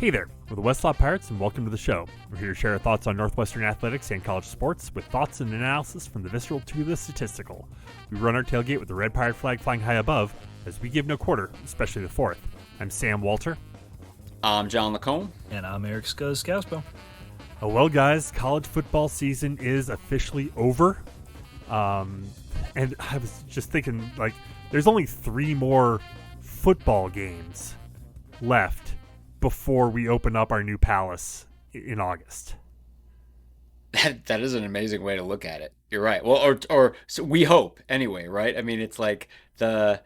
Hey there, we're the Westlaw Pirates and welcome to the show. We're here to share our thoughts on Northwestern athletics and college sports with thoughts and analysis from the visceral to the statistical. We run our tailgate with the red pirate flag flying high above as we give no quarter, especially the fourth. I'm Sam Walter. I'm John Lacombe. And I'm Eric Scouspo. Oh, well, guys, college football season is officially over. And I was just thinking, there's only 3 more football games left before we open up our new palace in August. That is an amazing way to look at it. You're right. Well, or so we hope anyway, right? I mean, it's like the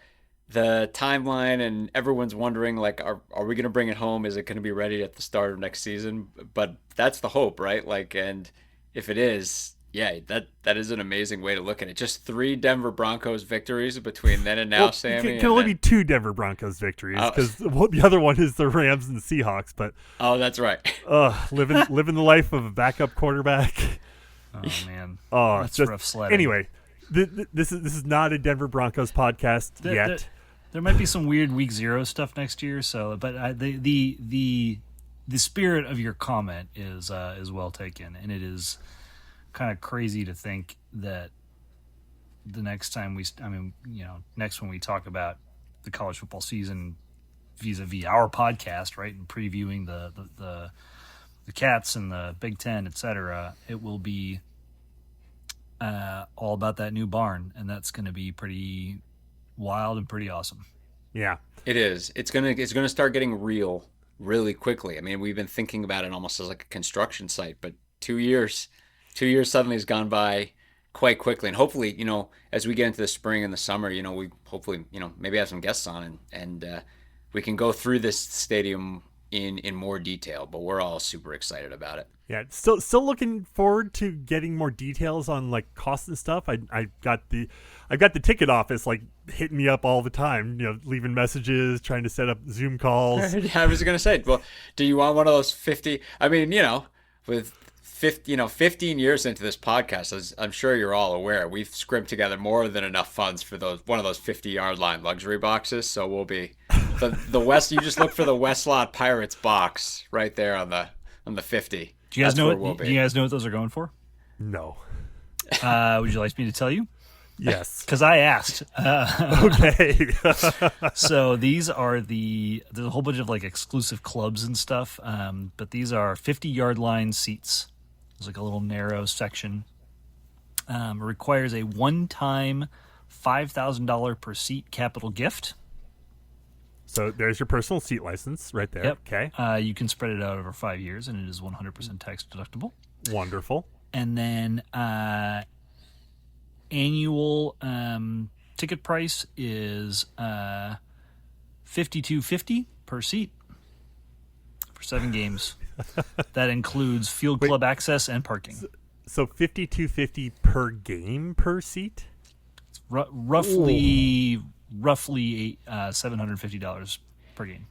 timeline, and everyone's wondering, are we going to bring it home? Is it going to be ready at the start of next season? But that's the hope, right? And if it is, yeah, that is an amazing way to look at it. Just 3 Denver Broncos victories between then and now, well, Sammy. It can only be 2 Denver Broncos victories because the other one is the Rams and the Seahawks. But that's right. Living the life of a backup quarterback. Oh man, that's just rough sledding. Anyway, this is not a Denver Broncos podcast yet. There might be some weird week 0 stuff next year. But the spirit of your comment is well taken, and it is kind of crazy to think that the next time when we talk about the college football season vis-a-vis our podcast, right, and previewing the Cats and the Big Ten, etc., it will be all about that new barn, and that's going to be pretty wild and pretty awesome. Yeah, it is. It's gonna start getting real really quickly. I mean, we've been thinking about it almost as like a construction site, but 2 years suddenly has gone by quite quickly. And hopefully, as we get into the spring and the summer, we hopefully, maybe have some guests on and we can go through this stadium in more detail, but we're all super excited about it. Yeah, still looking forward to getting more details on costs and stuff. I've got the ticket office hitting me up all the time, leaving messages, trying to set up Zoom calls. I was gonna say, well, do you want one of those 50? I mean, with 15 years into this podcast, as I'm sure you're all aware, we've scrimped together more than enough funds for one of those 50-yard line luxury boxes. So we'll be the West. You just look for the Westlaw Pirates box right there on the 50. Do you guys know what those are going for? No. Would you like me to tell you? Yes. Because I asked. Okay. So these are there's a whole bunch of exclusive clubs and stuff, but these are 50-yard line seats. It's a little narrow section. It requires a one-time $5,000 per seat capital gift. So there's your personal seat license right there. Yep. Okay. You can spread it out over 5 years, and it is 100% tax deductible. Wonderful. And then annual ticket price is $52.50 per seat for 7 games. That includes field club access and parking. So $52.50 per game per seat? It's roughly $750 per game.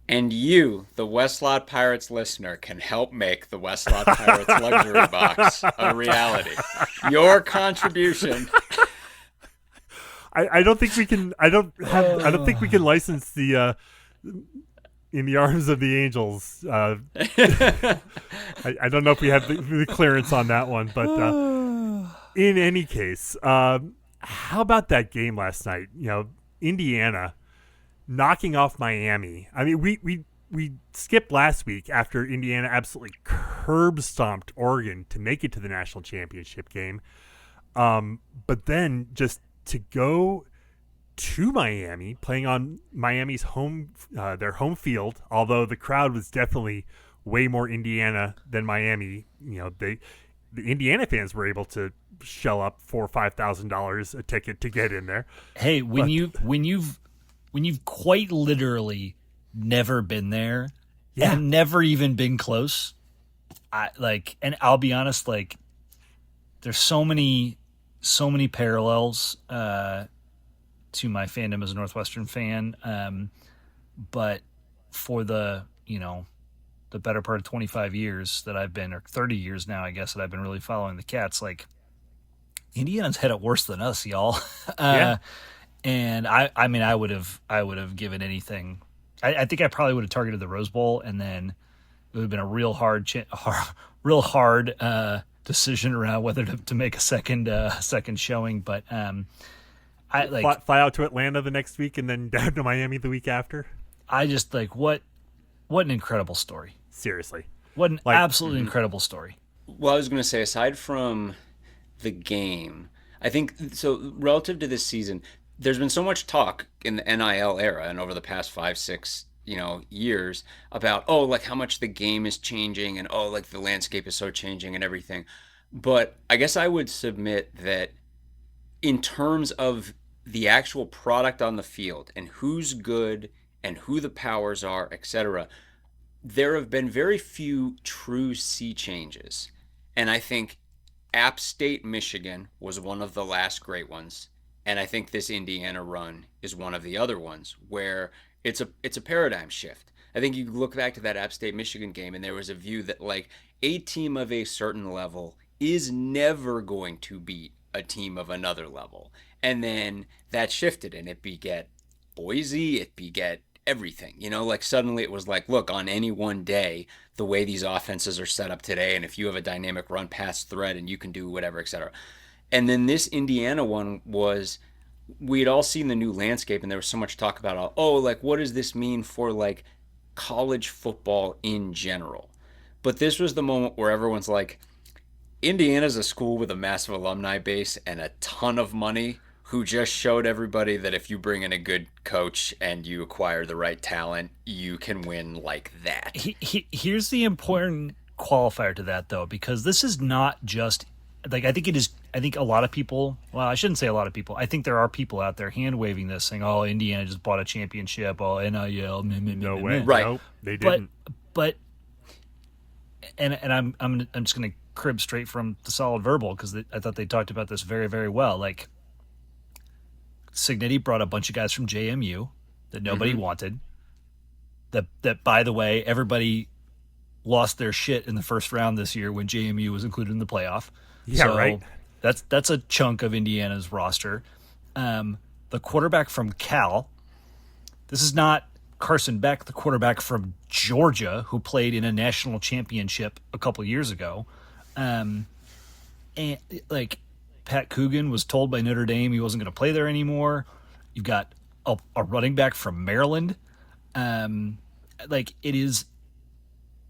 And you, the Westlaw Pirates listener, can help make the Westlaw Pirates luxury box a reality. Your contribution. I don't think we can. I don't think we can license the In the Arms of the Angels. I don't know if we have the clearance on that one, but in any case, how about that game last night? Indiana knocking off Miami. I mean, we skipped last week after Indiana absolutely curb stomped Oregon to make it to the national championship game. But then just to go to Miami, playing on Miami's their home field, although the crowd was definitely way more Indiana than Miami. The Indiana fans were able to shell up $4,000 or $5,000 a ticket to get in there. Hey, when you've quite literally never been there, and never even been close, and I'll be honest, there's so many parallels to my fandom as a Northwestern fan, but for the better part of 25 years that I've been, or 30 years now, I guess, that I've been really following the Cats, Indiana's had it worse than us, y'all. And I would have given anything I think I probably would have targeted the Rose Bowl, and then it would have been a real real hard decision around whether to make a second showing. But I like Fly out to Atlanta the next week and then down to Miami the week after. I just like what an incredible story. Seriously, What an like absolutely incredible story. Well, I was going to say, aside from the game, I think so. Relative to this season, there's been so much talk in the NIL era and over the past 5, 6, years about like how much the game is changing and like the landscape is so changing and everything. But I guess I would submit that in terms of the actual product on the field and who's good and who the powers are, etc., there have been very few true sea changes. And I think App State, Michigan was one of the last great ones. And I think this Indiana run is one of the other ones where it's a paradigm shift. I think you look back to that App State Michigan game and there was a view that like a team of a certain level is never going to beat a team of another level. And then that shifted and it beget Boise, it beget everything. Like suddenly it was like, look, on any one day, the way these offenses are set up today, and if you have a dynamic run pass threat and you can do whatever, etc. And then this Indiana one was, we had all seen the new landscape, and there was so much talk about, like, what does this mean for like college football in general? But this was the moment where everyone's like, Indiana's a school with a massive alumni base and a ton of money who just showed everybody that if you bring in a good coach and you acquire the right talent, you can win like that. Here's the important qualifier to that, though, because this is not just like I think it is. I think a lot of people. Well, I shouldn't say a lot of people. I think there are people out there hand waving this, saying, "Oh, Indiana just bought a championship. Oh, NIL." No way. Right? Nope, they didn't. But and I'm just going to crib straight from the Solid Verbal because I thought they talked about this very, very well. Like Signetti brought a bunch of guys from JMU that nobody wanted. That by the way, everybody lost their shit in the first round this year when JMU was included in the playoff. Yeah, so right. That's a chunk of Indiana's roster. The quarterback from Cal. This is not Carson Beck, the quarterback from Georgia, who played in a national championship a couple years ago. And like Pat Coogan was told by Notre Dame he wasn't going to play there anymore. You've got a running back from Maryland. Like it is,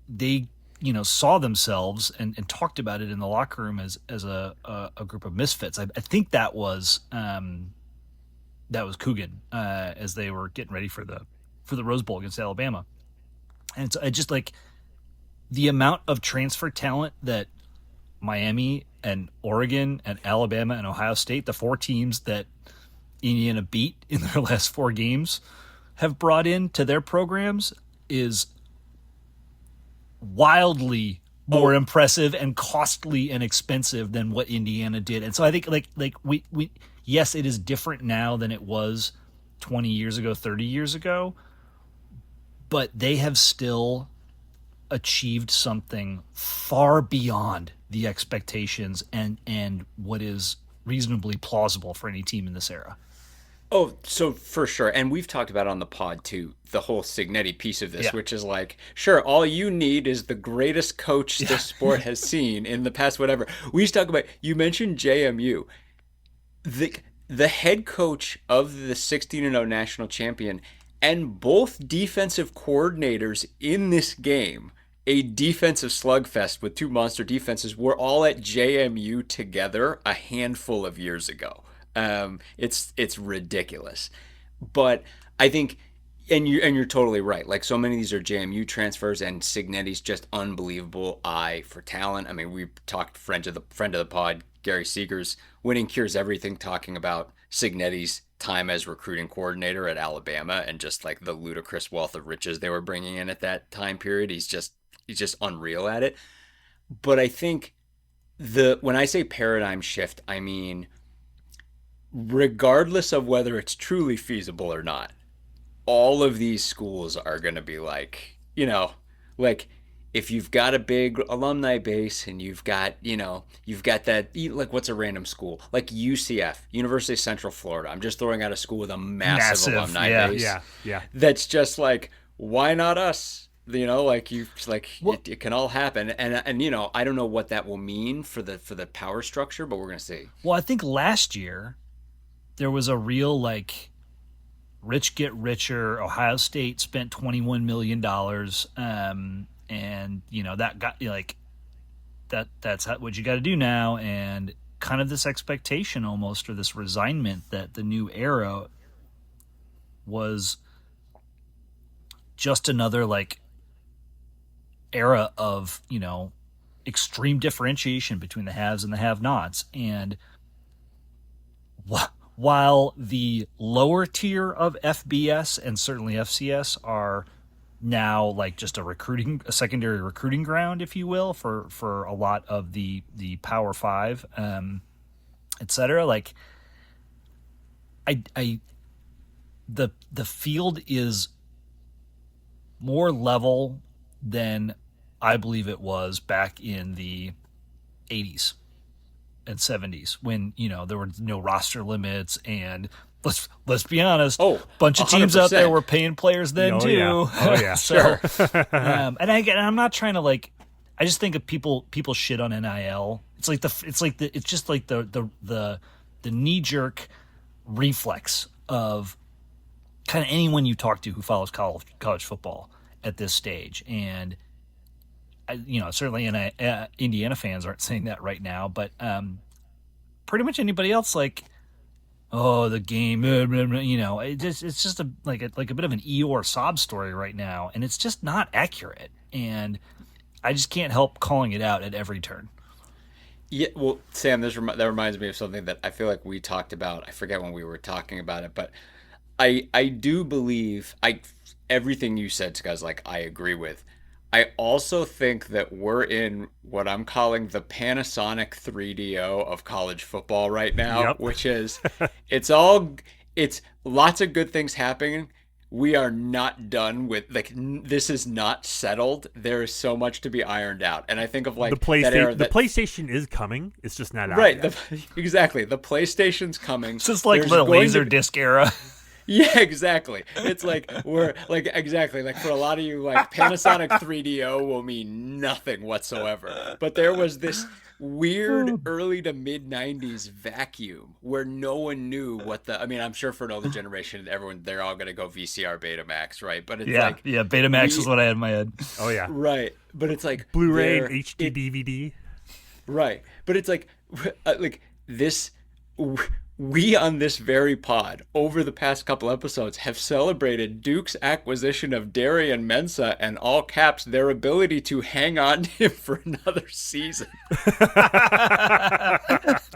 they saw themselves and talked about it in the locker room as a group of misfits. I think that was Coogan as they were getting ready for the Rose Bowl against Alabama, and so I just like the amount of transfer talent that Miami and Oregon and Alabama and Ohio State, the four teams that Indiana beat in their last four games, have brought into their programs is wildly more impressive and costly and expensive than what Indiana did. And so I think like we yes, it is different now than it was 20 years ago, 30 years ago, but they have still achieved something far beyond the expectations and what is reasonably plausible for any team in this era. Oh, so for sure. And we've talked about on the pod too, the whole Signetti piece of this, Yeah. which is like, sure, all you need is the greatest coach this sport has seen in the past, whatever. We used to talk about, you mentioned JMU. The head coach of the 16-0 national champion and both defensive coordinators in this game, a defensive slugfest with two monster defenses, were all at JMU together a handful of years ago. It's ridiculous, but I think, and you're totally right. Like so many of these are JMU transfers, and Signetti's just unbelievable eye for talent. I mean, we talked friend of the pod, Gary Seegers, winning cures everything, talking about Signetti's time as recruiting coordinator at Alabama and just like the ludicrous wealth of riches they were bringing in at that time period. He's just unreal at it. But I think when I say paradigm shift, I mean, regardless of whether it's truly feasible or not, all of these schools are going to be like, like if you've got a big alumni base and you've got that, like what's a random school? Like UCF, University of Central Florida. I'm just throwing out a school with a massive alumni base. Yeah. That's just like, why not us? You know, like Well, it can all happen, and you know, I don't know what that will mean for the power structure, but we're gonna see. well, I think last year there was a real like rich get richer. Ohio State spent $21 million, and that got like that's what you got to do now, and kind of this expectation almost, or this resignment that the new era was just another like era of extreme differentiation between the haves and the have-nots, and while the lower tier of FBS and certainly FCS are now like just a secondary recruiting ground, if you will, for a lot of the Power Five, etc. Like, I the field is more level than I believe it was back in the 80s and 70s when there were no roster limits, and let's be honest, bunch of teams out there 100%. were paying players then Oh too. yeah, oh yeah, So, sure. I'm not trying to like. I just think of people shit on NIL. It's just like the knee jerk reflex of kind of anyone you talk to who follows college football at this stage, and certainly Indiana fans aren't saying that right now, but pretty much anybody else, like, oh, the game, it's just like a bit of an Eeyore sob story right now, and it's just not accurate, and I just can't help calling it out at every turn. Yeah, well, Sam, that reminds me of something that I feel like we talked about. I forget when we were talking about it, but I do believe I everything you said, guys, like I agree with. I also think that we're in what I'm calling the Panasonic 3DO of college football right now, Yep. which is it's all it's lots of good things happening. We are not done with this is not settled. There is so much to be ironed out. And I think of The like that era the that PlayStation is coming. It's just not out right, yet. exactly. The PlayStation's coming. It's just like There's the going laser to disc era. yeah, exactly. It's like we're like exactly like for a lot of you, like Panasonic 3DO will mean nothing whatsoever. But there was this weird early to mid 90s vacuum where no one knew what I mean, I'm sure for another generation, they're all gonna go VCR Betamax, right? But it's Yeah, like yeah. Betamax is what I had in my head. Oh yeah, right. But it's like Blu-ray and there HD DVD. right. But it's like this. We on this very pod over the past couple episodes have celebrated Duke's acquisition of Darian Mensah and all caps their ability to hang on to him for another season.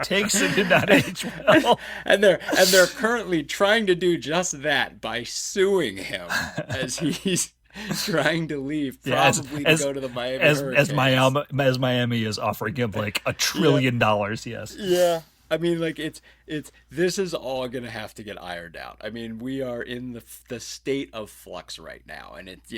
Takes it did not age well. And they're currently trying to do just that by suing him as he's trying to leave, Yeah, probably to go to the Miami Hurricanes. as Miami is offering him like $1 trillion. Yes. Yeah. I mean, like this is all gonna have to get ironed out. I mean, we are in the state of flux right now, and it's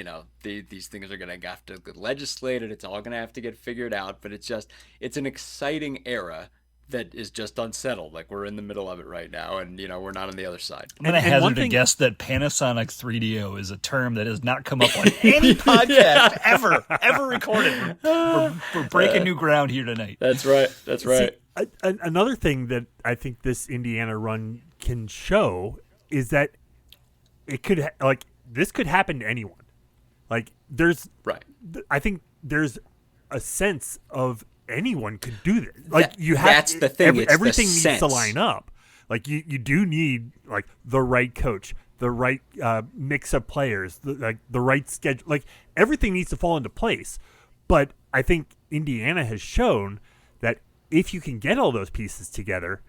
these things are gonna have to get legislated. It's all gonna have to get figured out. But it's an exciting era that is just unsettled. Like we're in the middle of it right now, and we're not on the other side. I'm going to And one hazard a thing- guess that Panasonic 3DO is a term that has not come up on any podcast ever recorded. We're breaking new ground here tonight. That's right. That's right. See, another thing that I think this Indiana run can show is that it could this could happen to anyone. Like Right. I think there's a sense of anyone could do this. Like That- you have that's the thing, it's the everything needs to sense. line up. Like you do need like the right coach, the right mix of players, the right schedule. Like everything needs to fall into place. But I think Indiana has shown that if you can get all those pieces together,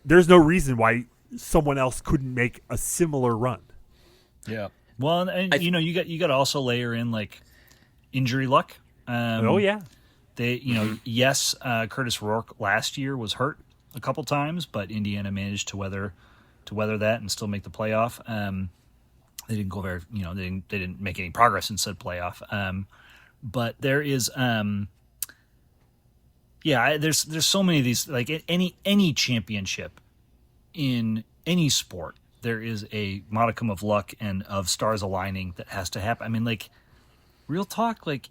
there's no reason why someone else couldn't make a similar run. Yeah. Well, and you got to also layer in like injury luck. Oh yeah. They, yes, Curtis Rourke last year was hurt a couple times, but Indiana managed to weather that and still make the playoff. They didn't go very, they didn't make any progress in said playoff. But there is, there's so many of these, like any championship in any sport there is a modicum of luck and of stars aligning that has to happen. I mean, like, real talk, like,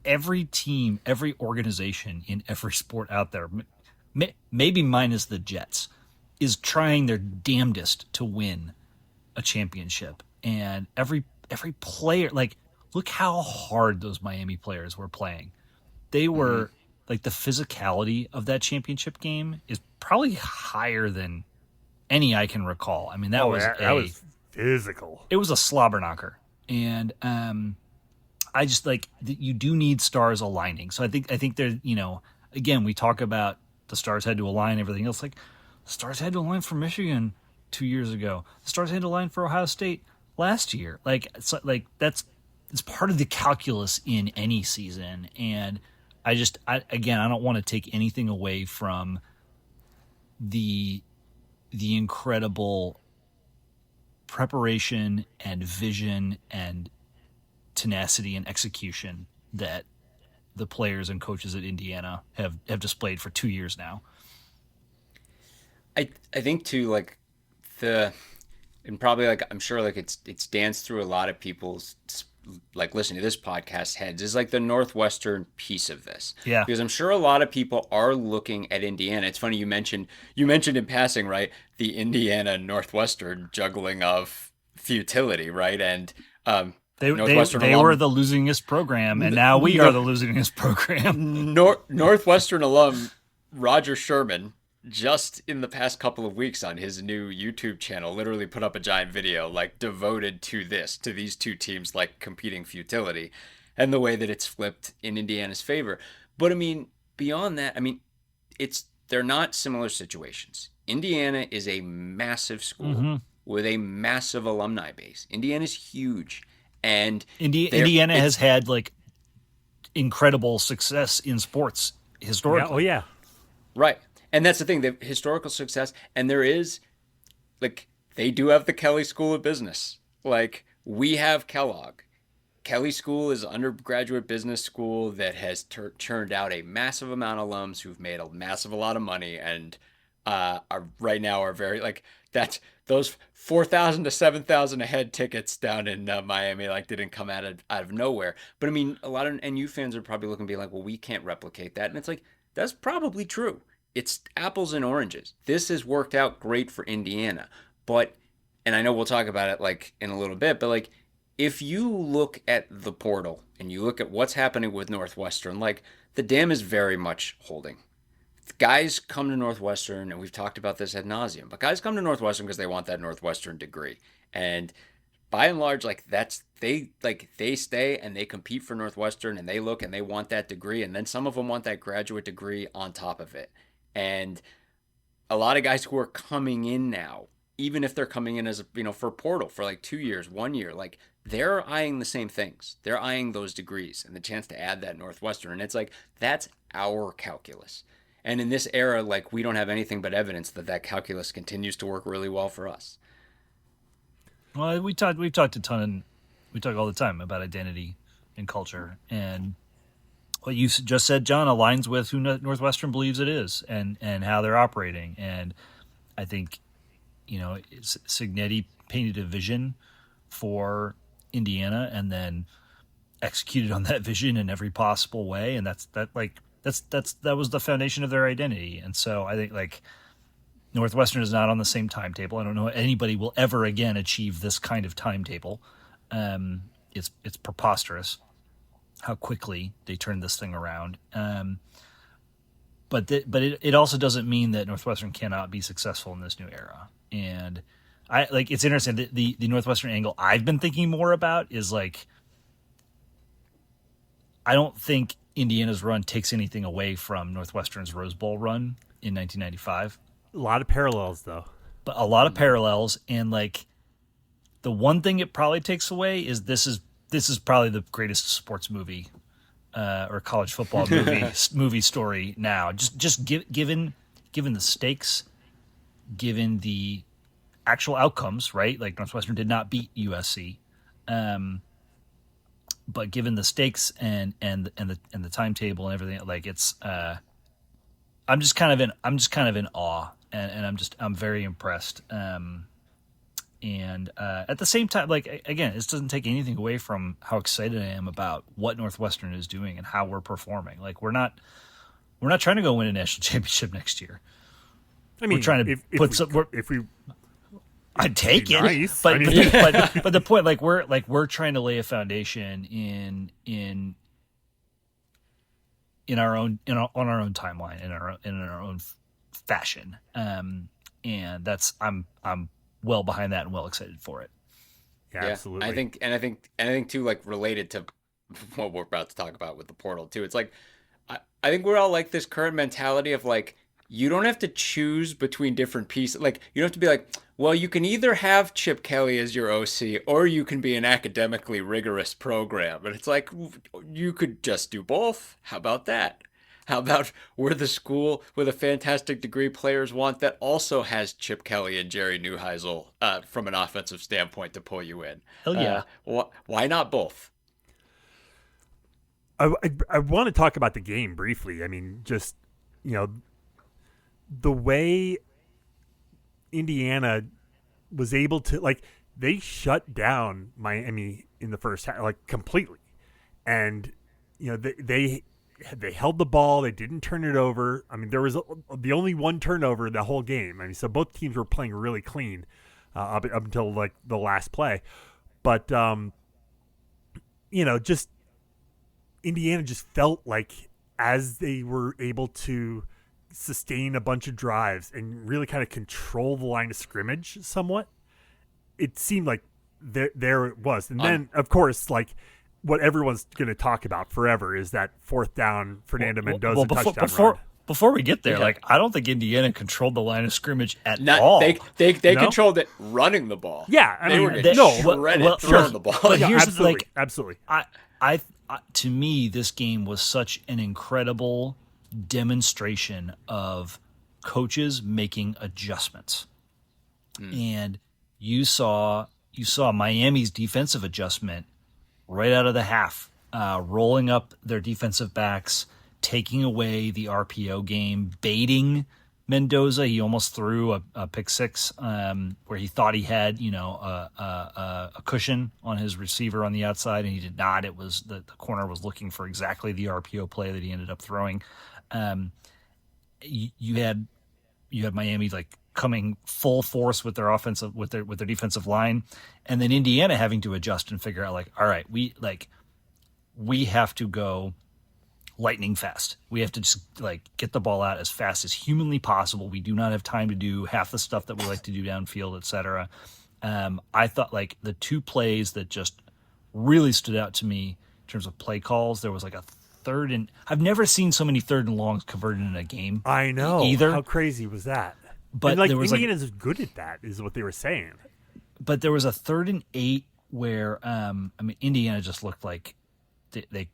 every team, every organization in every sport out there, maybe minus the Jets, is trying their damnedest to win a championship. And every player, like, look how hard those Miami players were playing. They were like, the physicality of that championship game is probably higher than any I can recall. I mean, that was physical. it was a slobber knocker, and I just like you do need stars aligning. So I think there, again, we talk about the stars had to align, everything else. Like, the stars had to align for Michigan 2 years ago. The stars had to align for Ohio State last year. Like, like that's it's part of the calculus in any season. And again, I don't want to take anything away from the incredible preparation and vision and tenacity and execution that the players and coaches at Indiana have displayed for 2 years now. I think too, like, the and probably, like, I'm sure, like, it's danced through a lot of people's, like, listening to this podcast heads, is like the Northwestern piece of this. Yeah. Because I'm sure a lot of people are looking at Indiana. It's funny you mentioned in passing, right, the Indiana Northwestern juggling of futility, right? And They were the losingest program, and now we are the losingest program. Northwestern alum Roger Sherman, just in the past couple of weeks on his new YouTube channel, literally put up a giant video, like, devoted to these two teams, like, competing futility, and the way that it's flipped in Indiana's favor. But I mean, beyond that, I mean, they're not similar situations. Indiana is a massive school with a massive alumni base. Indiana's huge, and Indiana has had, like, incredible success in sports historically. Yeah, oh yeah. Right. And that's the thing, the historical success, and there is, like, they do have the Kelly School of Business. Like, we have Kellogg. Kelly School is an undergraduate business school that has churned out a massive amount of alums who've made a massive a lot of money, and are right now are very, like, that's those 4,000 to 7,000 a head tickets down in Miami, like, didn't come out of nowhere. But I mean, a lot of NU fans are probably looking, being like, well, we can't replicate that, and it's like, that's probably true. It's apples and oranges. This has worked out great for Indiana, but, and I know we'll talk about it, like, in a little bit, but, like, if you look at the portal and you look at what's happening with Northwestern, like, the dam is very much holding. Guys come to Northwestern, and we've talked about this ad nauseum, but guys come to Northwestern because they want that Northwestern degree. And by and large, like, they stay and they compete for Northwestern, and they look and they want that degree, and then some of them want that graduate degree on top of it. And a lot of guys who are coming in now, even if they're coming in as, for portal for like 2 years, 1 year, like, they're eyeing the same things. They're eyeing those degrees and the chance to add that Northwestern. And it's like, that's our calculus. And in this era, like, we don't have anything but evidence that calculus continues to work really well for us. Well, we've talked a ton, we talk all the time about identity and culture, and what you just said, John, aligns with who Northwestern believes it is, and how they're operating. And I think, Signetti painted a vision for Indiana and then executed on that vision in every possible way, and that was the foundation of their identity. And so I think, like, Northwestern is not on the same timetable. I don't know anybody will ever again achieve this kind of timetable. It's preposterous how quickly they turned this thing around. But it also doesn't mean that Northwestern cannot be successful in this new era. And it's interesting that the Northwestern angle I've been thinking more about is, like, I don't think Indiana's run takes anything away from Northwestern's Rose Bowl run in 1995. A lot of parallels, though. But a lot of parallels, and, like, the one thing it probably takes away is this is probably the greatest sports movie or college football movie story now. Just given the stakes, given the actual outcomes, right? Like, Northwestern did not beat USC, but given the stakes and the timetable and everything, like, it's I'm just kind of in awe and I'm very impressed. And at the same time, like, again, this doesn't take anything away from how excited I am about what Northwestern is doing and how we're performing. Like, we're not trying to go win a national championship next year. I mean, we're trying to if we I'd take it, nice. but, I mean, but the point, like, we're trying to lay a foundation in our own on our own timeline, in our own fashion, and that's I'm well behind that and well excited for it. yeah, absolutely. I think too, like, related to what we're about to talk about with the portal too. It's like I think we're all like this current mentality of like, you don't have to choose between different pieces. Like, you don't have to be like, well, you can either have Chip Kelly as your OC or you can be an academically rigorous program. And it's like, you could just do both. How about that? How about we're the school with a fantastic degree players want that also has Chip Kelly and Jerry Neuheisel from an offensive standpoint to pull you in? Hell yeah. Why not both? I want to talk about the game briefly. I mean, just, the way Indiana was able to, like, they shut down Miami in the first half, like, completely. And, they held the ball. They didn't turn it over. I mean, there was the only one turnover the whole game. I mean, so both teams were playing really clean up until, like, the last play. But, just Indiana just felt like, as they were able to sustain a bunch of drives and really kind of control the line of scrimmage somewhat, it seemed like there it was. And then, of course, like, what everyone's going to talk about forever is that fourth down Fernando Mendoza touchdown run. Before we get there, like, I don't think Indiana controlled the line of scrimmage at all. They controlled it running the ball. Yeah, I they mean, were shredded throwing the ball. But yeah, here's absolutely, absolutely. I to me, this game was such an incredible demonstration of coaches making adjustments. And you saw Miami's defensive adjustment right out of the half, rolling up their defensive backs, taking away the RPO game, baiting Mendoza. He almost threw a pick six where he thought he had a cushion on his receiver on the outside, and he did not. It was the corner was looking for exactly the RPO play that he ended up throwing. You had Miami, like, coming full force with their offensive with their defensive line, and then Indiana having to adjust and figure out, like, all right, we have to go lightning fast. We have to just, like, get the ball out as fast as humanly possible. We do not have time to do half the stuff that we like to do downfield, etc. I thought, like, the two plays that just really stood out to me in terms of play calls, there was like a third and I've never seen so many third and longs converted in a game. I know. Either. How crazy was that? But and, like, there was Indiana's good at that, is what they were saying. But there was a 3rd and 8 where Indiana just looked like they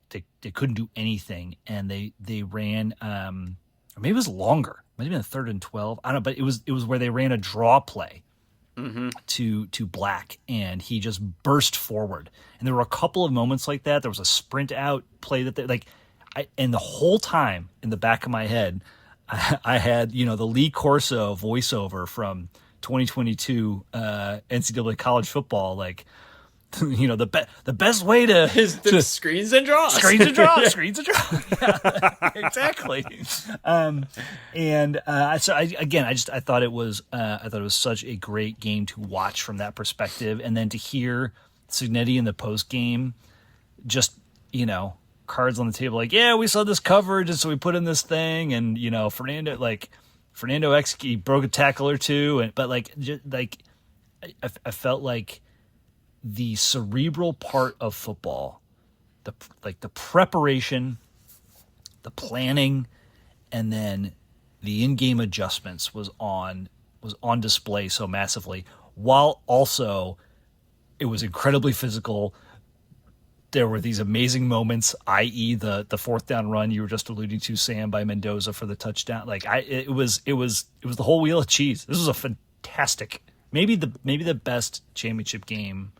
couldn't do anything, and they ran or maybe it was longer. It might have been a 3rd and 12. I don't know, but it was where they ran a draw play to Black, and he just burst forward. And there were a couple of moments like that. There was a sprint out play that and the whole time in the back of my head, I had the Lee Corso voiceover from 2022 NCAA college football, like, the best way to is the screens and draws. Screens and draws. Yeah, exactly. I thought it was such a great game to watch from that perspective, and then to hear Cignetti in the post game, just cards on the table, like, yeah, we saw this coverage, and so we put in this thing, and Fernando he broke a tackle or two, but I felt like the cerebral part of football, the preparation, the planning, and then the in-game adjustments was on display so massively, while also it was incredibly physical. There were these amazing moments, i.e. the 4th down run you were just alluding to, Sam, by Mendoza for the touchdown. It was the whole wheel of cheese. This was a fantastic, maybe the best championship game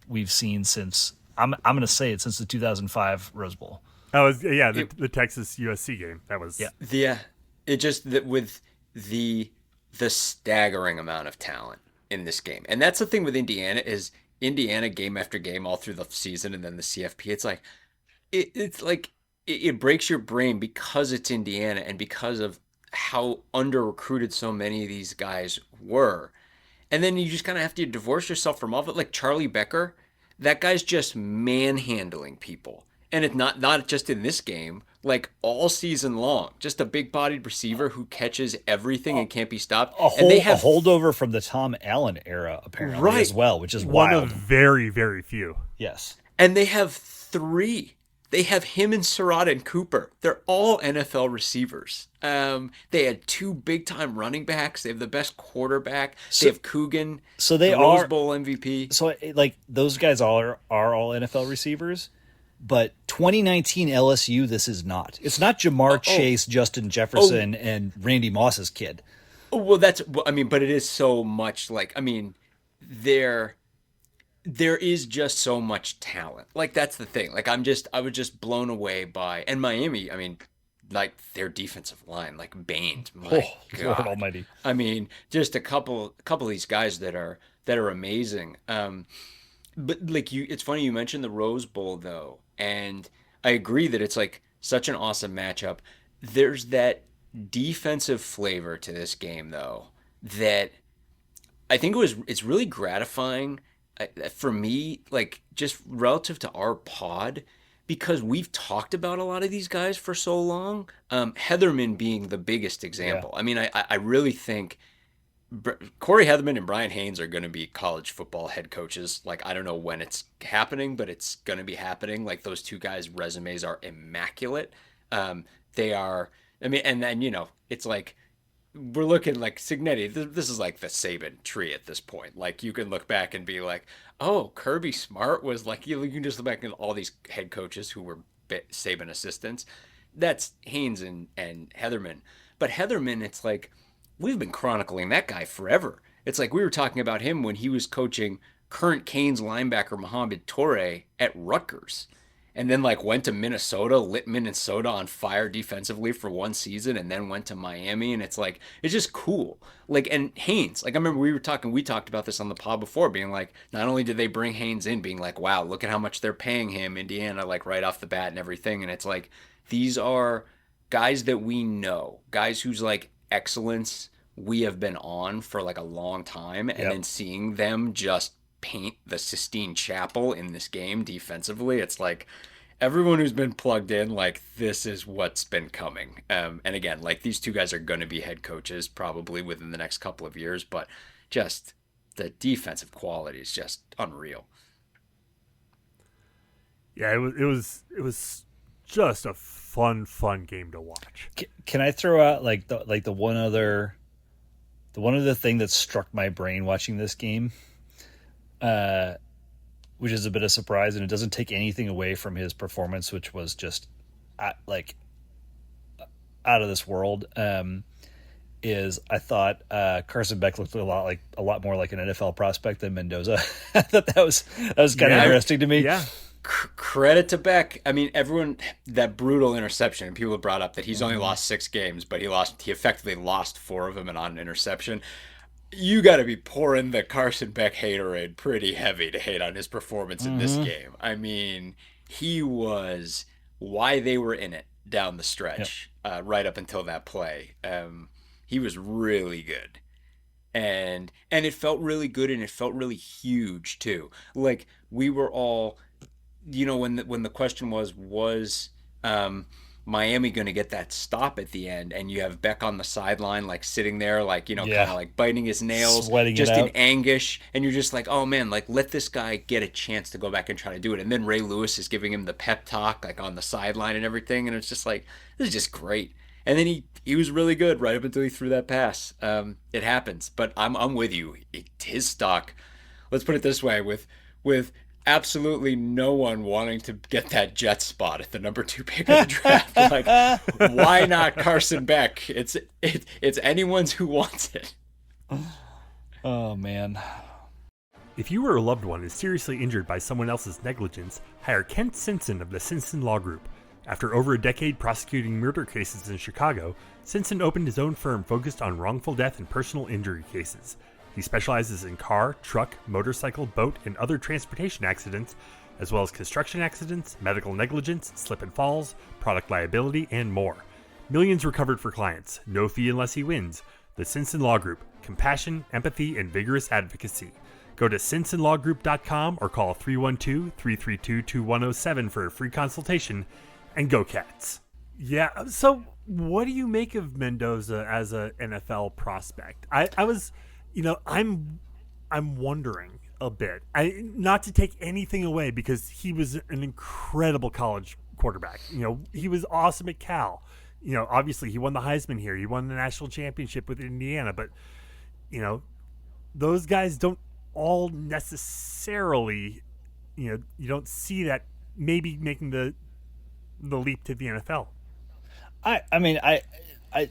we've seen since I'm going to say it, since the 2005 Rose Bowl. The Texas USC game. That was it just that with the the staggering amount of talent in this game. And that's the thing with Indiana is Indiana game after game all through the season and then the CFP. It's like it's like it breaks your brain because it's Indiana and because of how under recruited so many of these guys were. And then you just kind of have to divorce yourself from all of it. Like Charlie Becker, that guy's just manhandling people. And it's not just in this game, like all season long. Just a big bodied receiver who catches everything and can't be stopped. And they A have holdover from the Tom Allen era, apparently, right as well, which is One wild. of very, very few. Yes. and they have three. They have him and Surratt and Cooper. They're all NFL receivers. They had two big time running backs. They have the best quarterback. They have Coogan, So they the Rose are Bowl MVP. so like those guys are all NFL receivers, but 2019 LSU this is not. It's not Jamar Chase, Justin Jefferson, and Randy Moss's kid. Well, but it is so much like, there is just so much talent. Like that's the thing. Like I was just blown away by, and Miami, like their defensive line, like Baines, my Lord God. Almighty. Just a couple of these guys that are amazing. But like it's funny you mentioned the Rose Bowl though, and I agree that it's like such an awesome matchup. There's that defensive flavor to this game though that I think it's really gratifying for me, like just relative to our pod, because we've talked about a lot of these guys for so long. Heatherman being the biggest example. Yeah. I mean, I really think Corey Heatherman and Brian Haynes are going to be college football head coaches. Like, I don't know when it's happening, but it's going to be happening. Like, those two guys' resumes are immaculate. They are, and then, it's like, we're looking like Signetti. This is like the Saban tree at this point. Like, you can look back and be like, oh, Kirby Smart was like, you can just look back at all these head coaches who were Saban assistants. That's Haynes and Heatherman. But Heatherman, it's like, we've been chronicling that guy forever. It's like we were talking about him when he was coaching current Canes linebacker Mohamed Toure at Rutgers. And then like went to Minnesota, lit Minnesota on fire defensively for one season, and then went to Miami. And it's like, it's just cool. Like, and Haynes, like I remember we talked about this on the pod before, being like, not only did they bring Haynes in, being like, wow, look at how much they're paying him, Indiana, like right off the bat and everything. And it's like, these are guys that we know, guys whose like excellence we have been on for like a long time, and then seeing them just paint the Sistine Chapel in this game defensively, it's like everyone who's been plugged in, like this is what's been coming. And again, like these two guys are going to be head coaches probably within the next couple of years, but just the defensive quality is just unreal. Yeah, it was just a fun game to watch. Can I throw out the one other thing that struck my brain watching this game, which is a bit of a surprise, and it doesn't take anything away from his performance, which was just like out of this world. Is I thought Carson Beck looked a lot more like an NFL prospect than Mendoza. I thought that was kind of interesting to me. Yeah. Credit to Beck. I mean, everyone, that brutal interception, and people have brought up that he's only lost 6 games, but he effectively lost 4 of them and on an interception. You got to be pouring the Carson Beck haterade pretty heavy to hate on his performance in this game. I mean, he was why they were in it down the stretch, right up until that play. He was really good. And it felt really good, and it felt really huge too. Like we were all, when the question was Miami going to get that stop at the end, and you have Beck on the sideline, like sitting there, like, kind of like biting his nails, sweating just it in out. anguish. And you're just like, oh man, like let this guy get a chance to go back and try to do it. And then Ray Lewis is giving him the pep talk, like on the sideline and everything. And it's just like, this is just great. And then he was really good right up until he threw that pass. It happens, but I'm with you. His stock, let's put it this way, with absolutely no one wanting to get that jet spot at the number 2 pick of the draft. Like, why not Carson Beck? It's anyone's who wants it. Oh man. If you or a loved one is seriously injured by someone else's negligence, hire Kent Simpson of the Simpson Law Group. After over a decade prosecuting murder cases in Chicago, Simpson opened his own firm focused on wrongful death and personal injury cases. He specializes in car, truck, motorcycle, boat, and other transportation accidents, as well as construction accidents, medical negligence, slip and falls, product liability, and more. Millions recovered for clients. No fee unless he wins. The Simpson Law Group. Compassion, empathy, and vigorous advocacy. Go to simpsonlawgroup.com or call 312-332-2107 for a free consultation. And go Cats. Yeah, so what do you make of Mendoza as a NFL prospect? I was, I'm wondering a bit. Not to take anything away, because he was an incredible college quarterback. He was awesome at Cal. Obviously he won the Heisman here. He won the national championship with Indiana, but those guys don't all necessarily, you don't see that maybe making the leap to the NFL.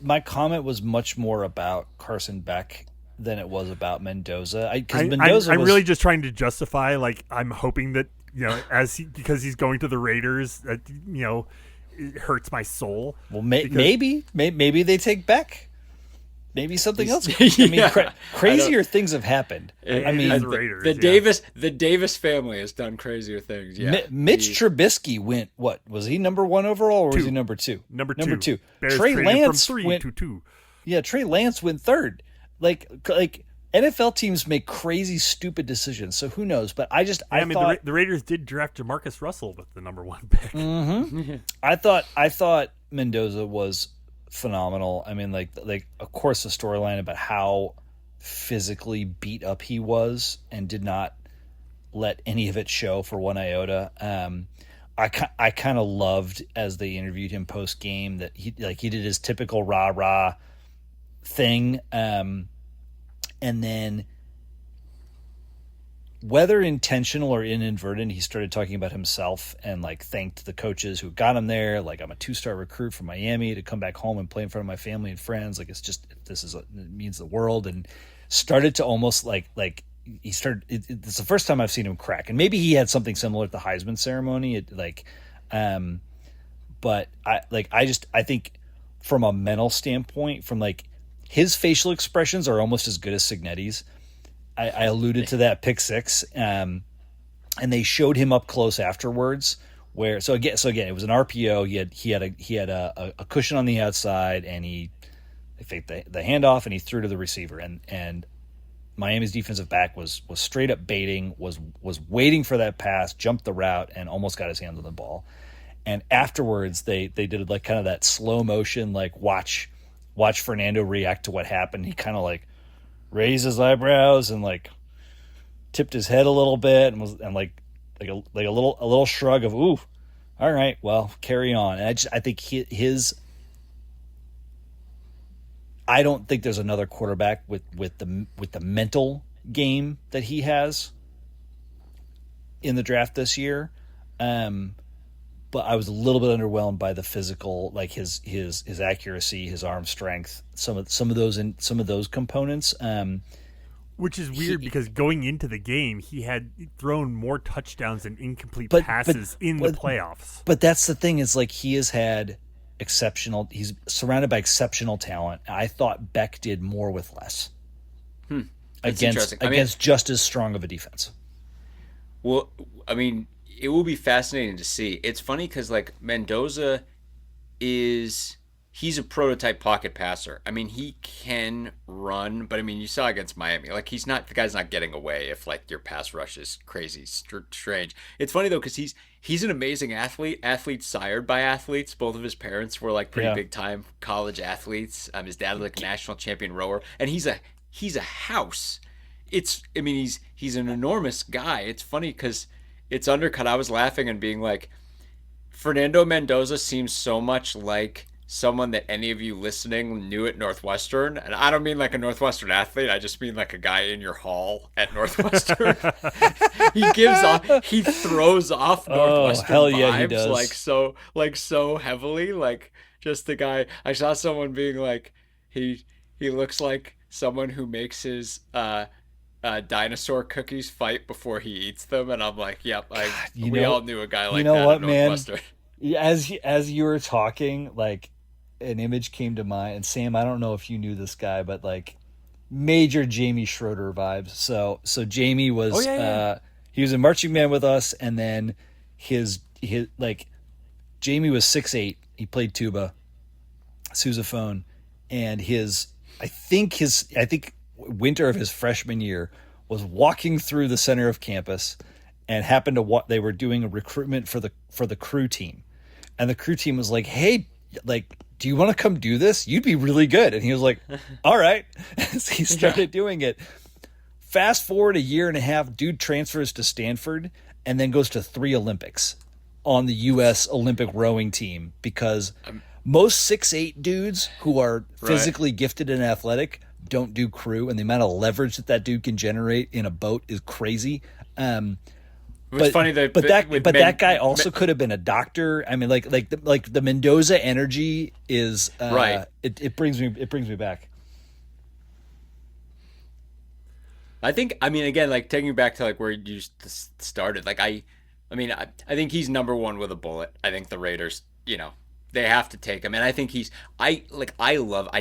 My comment was much more about Carson Beck than it was about Mendoza. I'm really just trying to justify, like, I'm hoping that, because he's going to the Raiders, that, it hurts my soul. Well, maybe they take Beck. Maybe something else. Crazier things have happened. The Raiders, the Davis family has done crazier things. Yeah, Mitch Trubisky went. What was he, number 1 overall, or was he number 2? Number two. Bears Trey Lance from 3 went to 2. Yeah, Trey Lance went 3rd. Like NFL teams make crazy, stupid decisions. So who knows? But I thought the Raiders did draft Jamarcus Russell with the number 1 pick. Mm-hmm. I thought Mendoza was phenomenal. Of course, the storyline about how physically beat up he was and did not let any of it show for one iota. I kind of loved, as they interviewed him post game, that he did his typical rah rah thing, and then, whether intentional or inadvertent, he started talking about himself and thanked the coaches who got him there. I'm a 2-star recruit from Miami to come back home and play in front of my family and friends. It means the world. And started to almost he started. It's the first time I've seen him crack. And maybe he had something similar at the Heisman ceremony. But I think from a mental standpoint, from his facial expressions are almost as good as Signetti's. I alluded to that pick 6, and they showed him up close afterwards. So again, it was an RPO. He had a cushion on the outside, and he faked the handoff, and he threw to the receiver. And Miami's defensive back was straight up baiting, was waiting for that pass, jumped the route, and almost got his hands on the ball. And afterwards, they did kind of that slow motion, watch Fernando react to what happened. He kind of raised his eyebrows and tipped his head a little bit and was a little shrug of, ooh, all right, well, carry on. And I think I don't think there's another quarterback with the mental game that he has in the draft this year. But I was a little bit underwhelmed by the physical, his accuracy, his arm strength, some of those components. Which is weird, because going into the game, he had thrown more touchdowns and incomplete passes in the playoffs. But that's the thing, is he has had he's surrounded by exceptional talent. I thought Beck did more with less. Against just as strong of a defense. Well, it will be fascinating to see. It's funny because Mendoza he's a prototype pocket passer. He can run, but you saw against Miami, the guy's not getting away if your pass rush is crazy strange. It's funny though, because he's an amazing athlete sired by athletes. Both of his parents were pretty big time college athletes. His dad was a national champion rower, and he's a house. He's an enormous guy. It's funny because it's undercut. I was laughing and being Fernando Mendoza seems so much like someone that any of you listening knew at Northwestern. And I don't mean a Northwestern athlete. I just mean a guy in your hall at Northwestern. He throws off Northwestern vibes, he does. So heavily. Just the guy. I saw someone being he looks like someone who makes his dinosaur cookies fight before he eats them, and I'm yep, we all knew a guy like that at Northwestern. As you were talking, like an image came to mind. And Sam, I don't know if you knew this guy, but like major Jamie Schroeder vibes. So Jamie Oh was yeah, yeah. he was in marching band with us, and then his like Jamie was 6'8". He played tuba, sousaphone, and his winter of his freshman year was walking through the center of campus and happened to what they were doing a recruitment for the crew team, and the crew team was like, "Hey, like, do you want to come do this? You'd be really good." And he was like, "All right." So he started doing it. Fast forward a year and a half, dude transfers to Stanford and then goes to 3 Olympics on the U.S. Olympic rowing team, because most 6'8" dudes who are Right. physically gifted and athletic don't do crew, and the amount of leverage that dude can generate in a boat is crazy. Um, It was funny that with that guy also could have been a doctor. I mean, like the Mendoza energy is right. it brings me back. I think, I mean, again, like taking you back to like where you started, like I mean, I think he's number one with a bullet. I think the Raiders, they have to take him, and I think I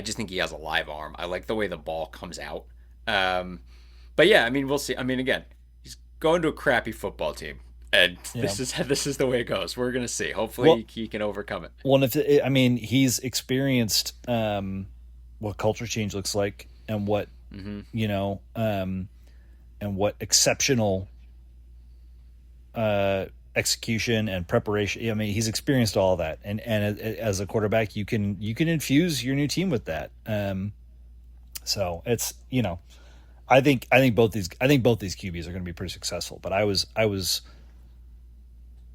just think he has a live arm. I like the way the ball comes out. Um, but yeah, I mean, we'll see. I mean, again, he's going to a crappy football team, and Yeah. this is the way it goes. We're gonna see. Well, Hopefully, he can overcome it. well, and I mean, he's experienced what culture change looks like, and what Hmm. you know, and what exceptional execution and preparation. I mean, he's experienced all of that, and as a quarterback, you can infuse your new team with that. So it's I think both these QBs are going to be pretty successful. But I was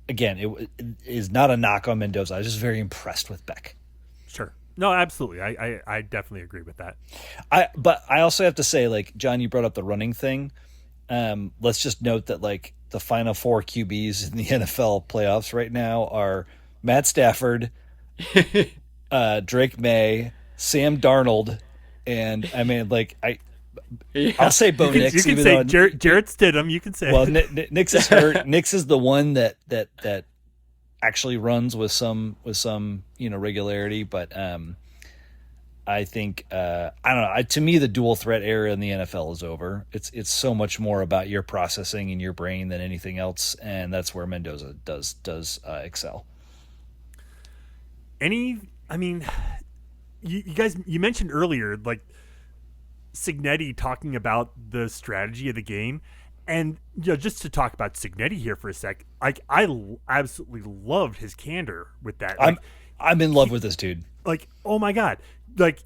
again, it is not a knock on Mendoza. I was just very impressed with Beck. Sure. No, absolutely. I definitely agree with that. But I also have to say, like, John, you brought up the running thing. Let's just note that, like, the final four QBs in the NFL playoffs right now are Matt Stafford, Drake May, Sam Darnold, and I mean, like, I'll Yeah. say Bo You Nix, can even say though Jarrett Stidham. You can say well, Nix is hurt. Nix is the one that actually runs with some regularity, but I think I don't know. To me, the dual threat era in the NFL is over. It's so much more about your processing in your brain than anything else, and that's where Mendoza does excel. I mean, you guys, you mentioned earlier, like, Signetti talking about the strategy of the game. And just to talk about Signetti here for a sec, like, absolutely loved his candor with that. I'm Like, I'm in love with this dude. like, oh my god, like,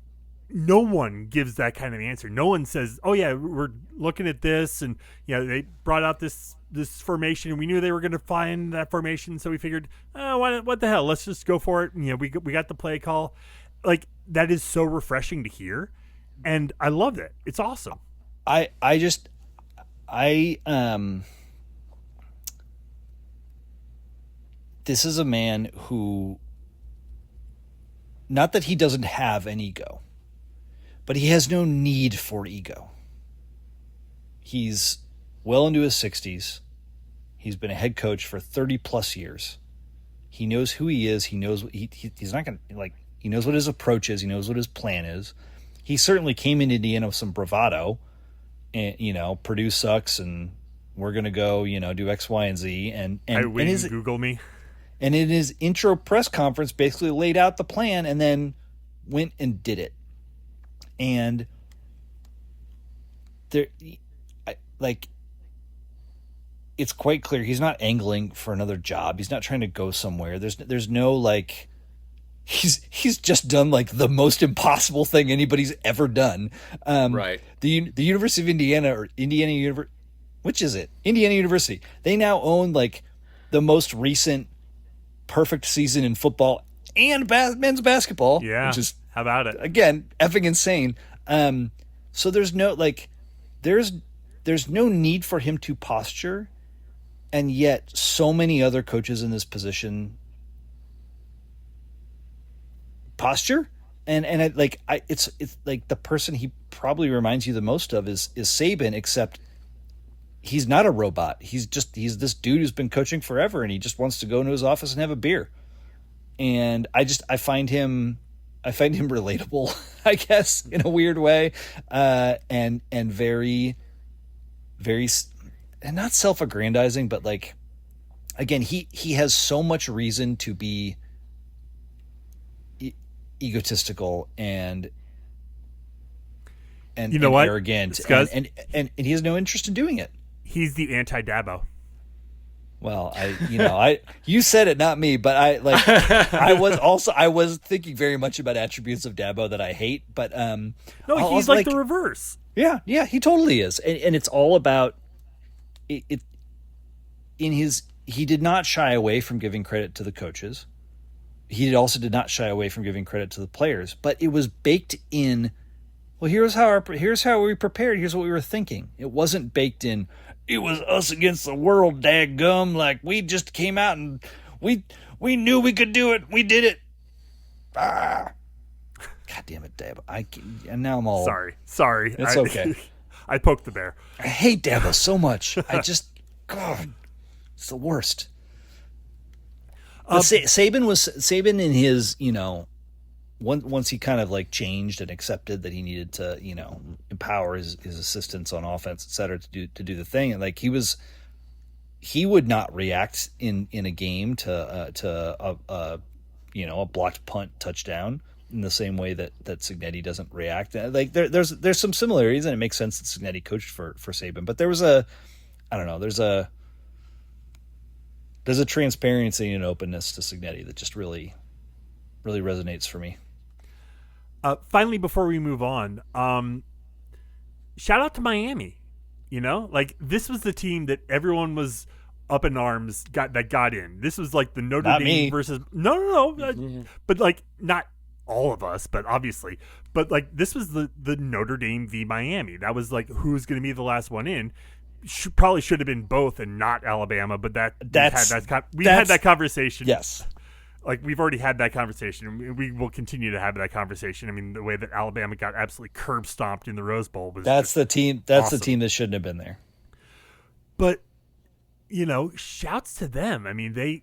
no one gives that kind of answer. No one says, "Oh yeah, we're looking at this, and they brought out this formation, and we knew they were going to find that formation, so we figured, oh, what the hell? Let's just go for it." And, we got the play call. Like, that is so refreshing to hear, and I loved it. It's awesome. I just I This is a man who, not that he doesn't have an ego, but he has no need for ego. He's well into his 60s. He's been a head coach for 30 plus years. He knows who he is. He knows he's not going to, like, he knows what his approach is. He knows what his plan is. He certainly came in Indiana with some bravado, and Purdue sucks, and we're going to go, do X, Y, and Z. I wouldn't Google me. And in his intro press conference, basically laid out the plan and then went and did it. And there, it's quite clear he's not angling for another job. He's not trying to go somewhere. There's no, like, he's just done, like, the most impossible thing anybody's ever done. Right. The University of Indiana, or Indiana University, which is it? Indiana University. They now own, like, the most recent perfect season in football and men's basketball. Yeah. Which is, How about it? again, effing insane. So there's no, like, there's no need for him to posture, and yet so many other coaches in this position posture, and it's like the person he probably reminds you the most of is Saban, except he's not a robot. He's this dude who's been coaching forever, and he just wants to go into his office and have a beer. and I find him relatable, I guess, in a weird way, and very very and not self-aggrandizing, but like, again, he has so much reason to be egotistical You know and what, arrogant, Scuzz? and he has no interest in doing it. He's the anti-Dabo. Well, you said it, not me, but I was thinking very much about attributes of Dabo that I hate, but No, he's like the reverse. yeah, he totally is, and it's all about it. In his, he did not shy away from giving credit to the coaches. He also did not shy away from giving credit to the players, but it was baked in. Well, here's how we prepared. Here's what we were thinking. It wasn't baked in. It was us against the world, daggum. Like, we just came out and we knew we could do it. We did it. Ah. God damn it, Dabo. And now I'm all sorry. It's okay. I poked the bear. I hate Dabo so much. God, it's the worst. Saban in his, once he kind of like changed and accepted that he needed to, empower his assistants on offense, et cetera, to do the thing. And like, he would not react in a game to a blocked punt touchdown in the same way that Cignetti doesn't react. Like, there's some similarities, and it makes sense that Cignetti coached for Saban, but there's a transparency and openness to Cignetti that just really, really resonates for me. Finally, before we move on, shout out to Miami. Like, this was the team that everyone was up in arms that got in. This was like the Notre Not Dame me. versus no, but like, not all of us, but obviously, but like, this was the Notre Dame v Miami. That was like, who's going to be the last one in. Probably should have been both and not Alabama, but we've had that conversation. Yes. Like, we've already had that conversation, and we will continue to have that conversation. I mean, the way that Alabama got absolutely curb stomped in the Rose Bowl was the team. That's awesome. the team that shouldn't have been there. But shouts to them. I mean, they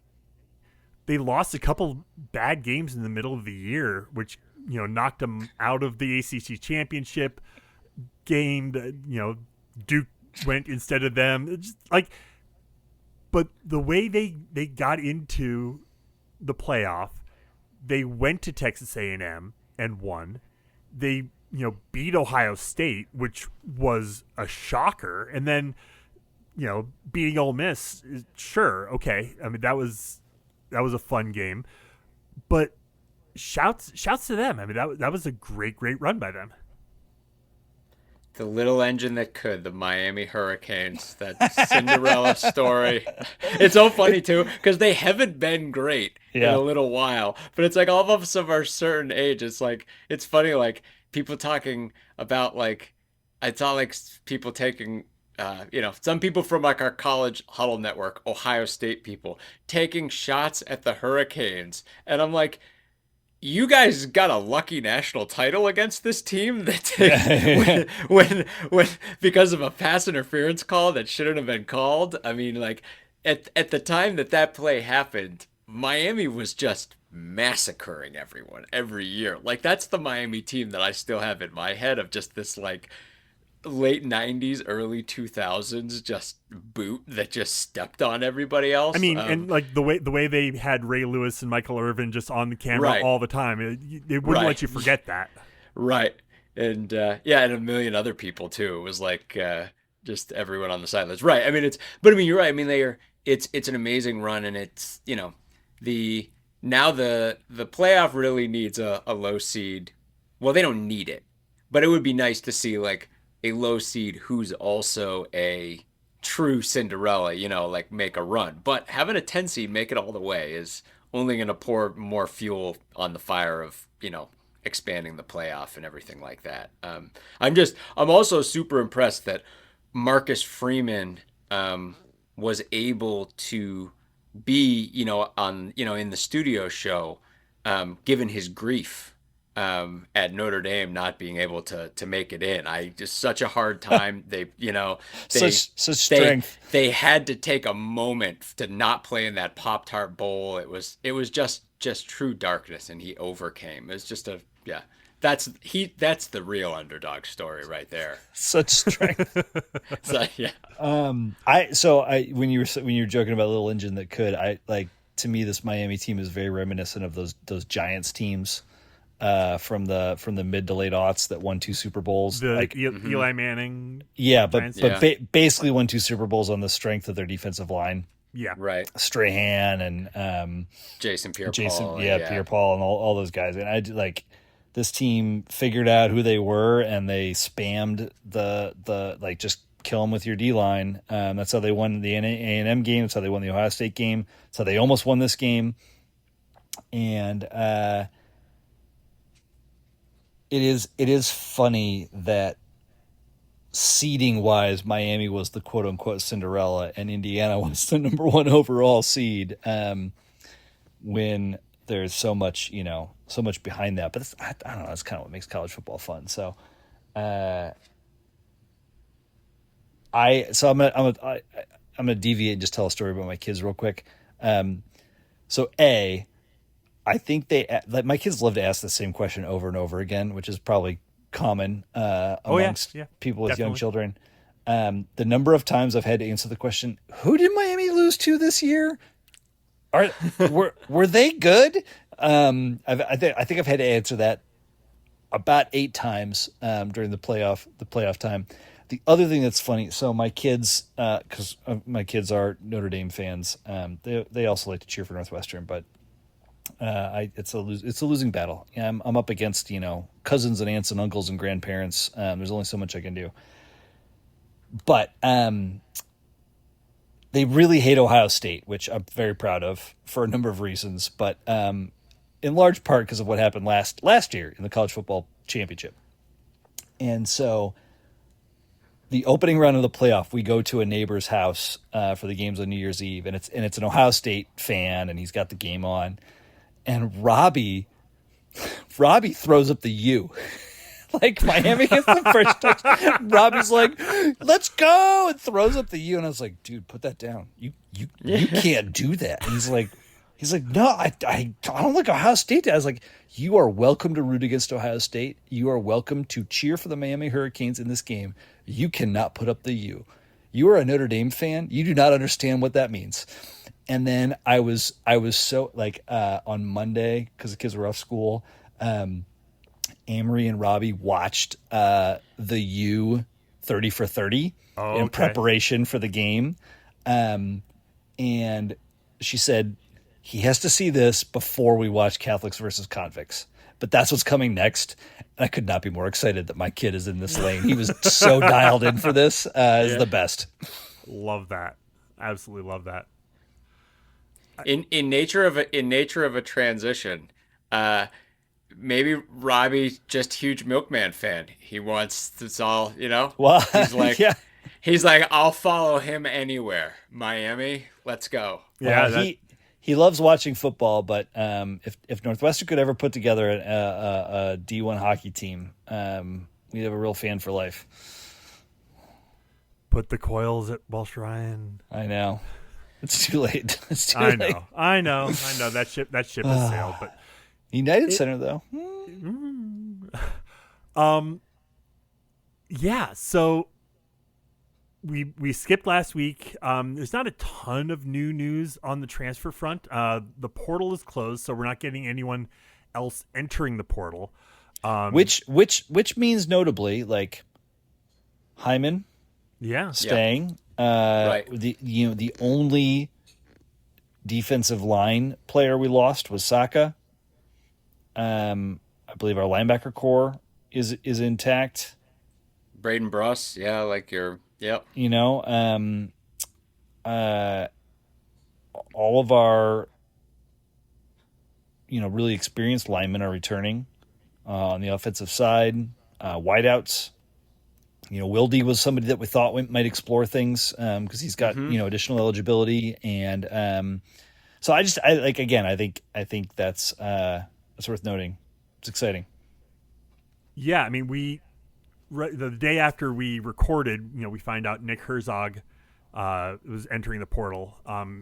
lost a couple bad games in the middle of the year, which knocked them out of the ACC championship game. Duke went instead of them. It's just like, but the way they got into the playoff, they went to Texas A&M and won. They beat Ohio State, which was a shocker, and then beating Ole Miss, sure, okay. I mean, that was a fun game, but shouts to them. I mean, that was a great run by them. The little engine that could, the Miami Hurricanes, that Cinderella story. It's so funny, too, because they haven't been great in a little while. But it's like, all of us of our certain age, it's like, it's funny, like, people talking about, like, I saw, like, people taking, some people from, like, our college huddle network, Ohio State people, taking shots at the Hurricanes. And I'm like, you guys got a lucky national title against this team that when because of a pass interference call that shouldn't have been called. I mean, like, at the time that play happened, Miami was just massacring everyone every year. Like, that's the Miami team that I still have in my head, of just this like late 90s, early 2000s just boot that just stepped on everybody else. I mean, and like the way they had Ray Lewis and Michael Irvin just on the camera all the time, they wouldn't let you forget that. Right. And and a million other people too. It was like just everyone on the sidelines. Right. I mean, you're right. I mean, it's an amazing run, and it's, the playoff really needs a low seed. Well, they don't need it, but it would be nice to see like a low seed who's also a true Cinderella, like, make a run. But having a 10 seed make it all the way is only going to pour more fuel on the fire of, expanding the playoff and everything like that. I'm also super impressed that Marcus Freeman was able to be, in the studio show, given his grief at Notre Dame not being able to make it in. Just such a hard time. They, such strength. They had to take a moment to not play in that Pop-Tart Bowl. It was just just true darkness, and he overcame. It's just a yeah. That's the real underdog story right there. Such strength. So yeah, I when you were joking about little engine that could, I like, to me this Miami team is very reminiscent of those Giants teams from the mid to late aughts that won 2 Super Bowls. The Like, Eli Manning. yeah, Giants. basically won 2 Super Bowls on the strength of their defensive line. Yeah. right. Strahan and Jason Pierre-Paul, Pierre-Paul and all those guys. And I like, this team figured out who they were, and they spammed the like, just kill them with your D line. That's how they won the A&M game. That's how they won the Ohio State game. That's how they almost won this game. And it is funny that seeding wise, Miami was the quote unquote Cinderella, and Indiana was the number 1 overall seed. When there's so much behind that, but I don't know. That's kind of what makes college football fun. So, I'm gonna deviate and just tell a story about my kids real quick. So I think my kids love to ask the same question over and over again, which is probably common amongst people with definitely. young children. The number of times I've had to answer the question, "Who did Miami lose to this year? Were they good?" I think I've had to answer that about 8 times during the playoff time. The other thing that's funny, so my kids, because my kids are Notre Dame fans, they also like to cheer for Northwestern, but it's a losing battle. I'm up against cousins and aunts and uncles and grandparents. There's only so much I can do, but they really hate Ohio State, which I'm very proud of for a number of reasons, but in large part because of what happened last year in the college football championship. And so the opening round of the playoff, we go to a neighbor's house for the games on New Year's Eve, and it's an Ohio State fan, and he's got the game on, and Robbie throws up the U. Like, Miami gets the first touch. Robbie's like, "Let's go," and throws up the U. And I was like, "Dude, put that down. You can't do that." And he's like, "No, I don't like Ohio State." I was like, "You are welcome to root against Ohio State. You are welcome to cheer for the Miami Hurricanes in this game. You cannot put up the U. You are a Notre Dame fan. You do not understand what that means." And then I was so like on Monday, because the kids were off school, Amory and Robbie watched the U 30 for 30 in preparation for the game. And she said, he has to see this before we watch Catholics versus Convicts. But that's what's coming next. And I could not be more excited that my kid is in this lane. He was so dialed in for this. Is the best. Love that. Absolutely love that. In nature of a transition, maybe Robbie's just huge Milkman fan. He wants this all, Well, he's like, yeah. he's like, I'll follow him anywhere. Miami, let's go. Yeah, he loves watching football, but if Northwestern could ever put together a D1 hockey team, we'd have a real fan for life. Put the coils at Welsh Ryan. I know. It's too late. It's too late. I know. That ship has sailed. But United Center, though. Yeah. So we skipped last week. There's not a ton of new news on the transfer front. The portal is closed, so we're not getting anyone else entering the portal. Which means notably, like, Hyman, staying. Right. The only defensive line player we lost was Saka. I believe our linebacker core is intact. Braden Bruss, yep. All of our really experienced linemen are returning on the offensive side. Wideouts. Wildy was somebody that we thought might explore things because he's got additional eligibility, and so I think that's worth noting. It's exciting. Yeah, I mean, the day after we recorded, we find out Nick Herzog was entering the portal.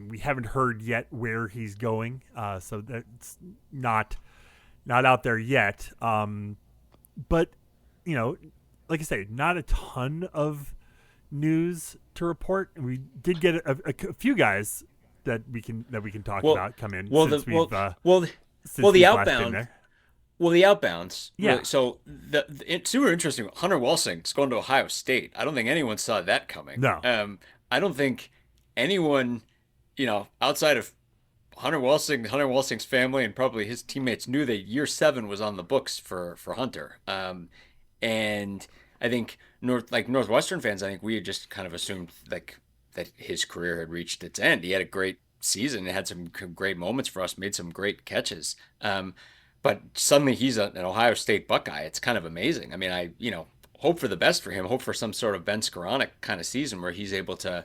We haven't heard yet where he's going, so that's not out there yet. But like I say, not a ton of news to report. We did get a few guys that we can talk about come in since we've since the we've last been outbound. there. Well, the outbounds. Yeah. Really, so it's super interesting. Hunter Welsing's going to Ohio State. I don't think anyone saw that coming. No. I don't think anyone, outside of Hunter Welsing's family, and probably his teammates knew that year 7 was on the books for Hunter. And I think Northwestern fans, I think we had just kind of assumed like that his career had reached its end. He had a great season, had some great moments for us, made some great catches. But suddenly he's an Ohio State Buckeye. It's kind of amazing. I mean, hope for the best for him. Hope for some sort of Ben Skoranek kind of season where he's able to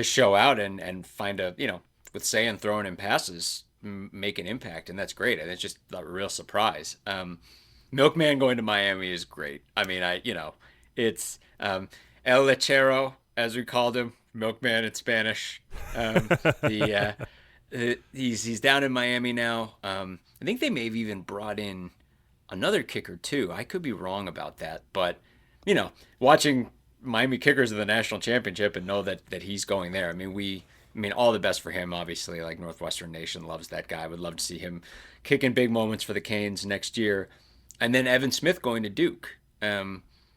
show out and find with Sayan throwing in passes, make an impact, and that's great. And it's just a real surprise. Milkman going to Miami is great. I mean, it's El Lechero, as we called him, Milkman in Spanish. He's down in Miami now. I think they may have even brought in another kicker too. I could be wrong about that, but watching Miami kickers in the national championship and know that he's going there. I mean, all the best for him. Obviously, like Northwestern Nation loves that guy. Would love to see him kicking big moments for the Canes next year. And then Evan Smith going to Duke,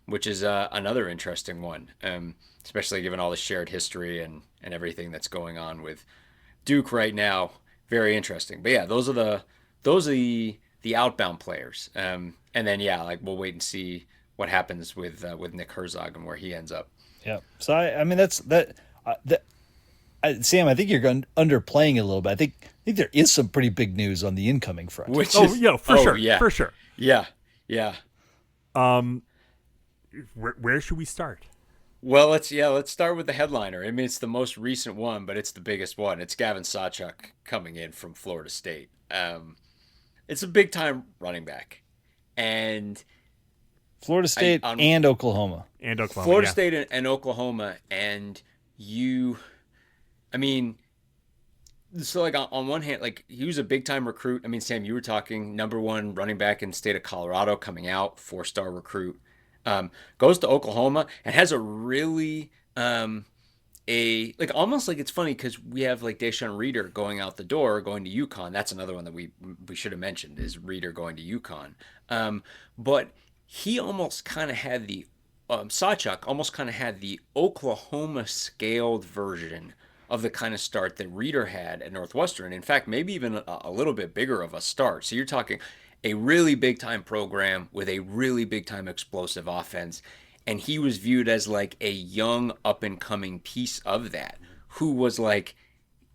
which is another interesting one, especially given all the shared history and everything that's going on with Duke right now. Very interesting. But yeah, those are the outbound players. And then we'll wait and see what happens with Nick Herzog and where he ends up. Yeah. So I mean that's Sam, I think you're underplaying it a little bit. I think there is some pretty big news on the incoming front. For sure. Yeah. Where should we start? Well, let's start with the headliner. I mean, it's the most recent one, but it's the biggest one. It's Gavin Sawchuk coming in from Florida State. It's a big time running back, and Florida State and Oklahoma. Florida State and Oklahoma, and so like on one hand, like he was a big time recruit. I mean, Sam, you were talking #1 running back in the state of Colorado coming out, 4-star recruit. Goes to Oklahoma and has a really almost like it's funny because we have like Deshaun Reeder going out the door, going to UConn. That's another one that we should have mentioned is Reeder going to UConn. But he almost kind of had Sawchuk almost kind of had the Oklahoma scaled version of the kind of start that Reeder had at Northwestern. In fact, maybe even a little bit bigger of a start. So you're talking a really big time program with a really big time explosive offense. And he was viewed as like a young up and coming piece of that, who was like,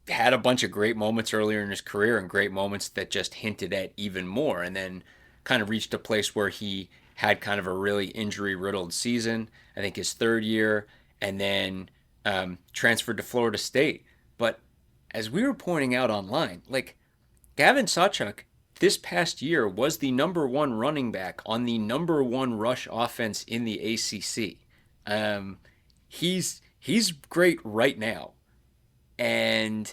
had a bunch of great moments earlier in his career and great moments that just hinted at even more. And then kind of reached a place where he had kind of a really injury riddled season, I think his 3rd year, and then transferred to Florida State. But as we were pointing out online, like Gavin Sawchuk this past year was the #1 running back on the #1 rush offense in the ACC. He's great right now. And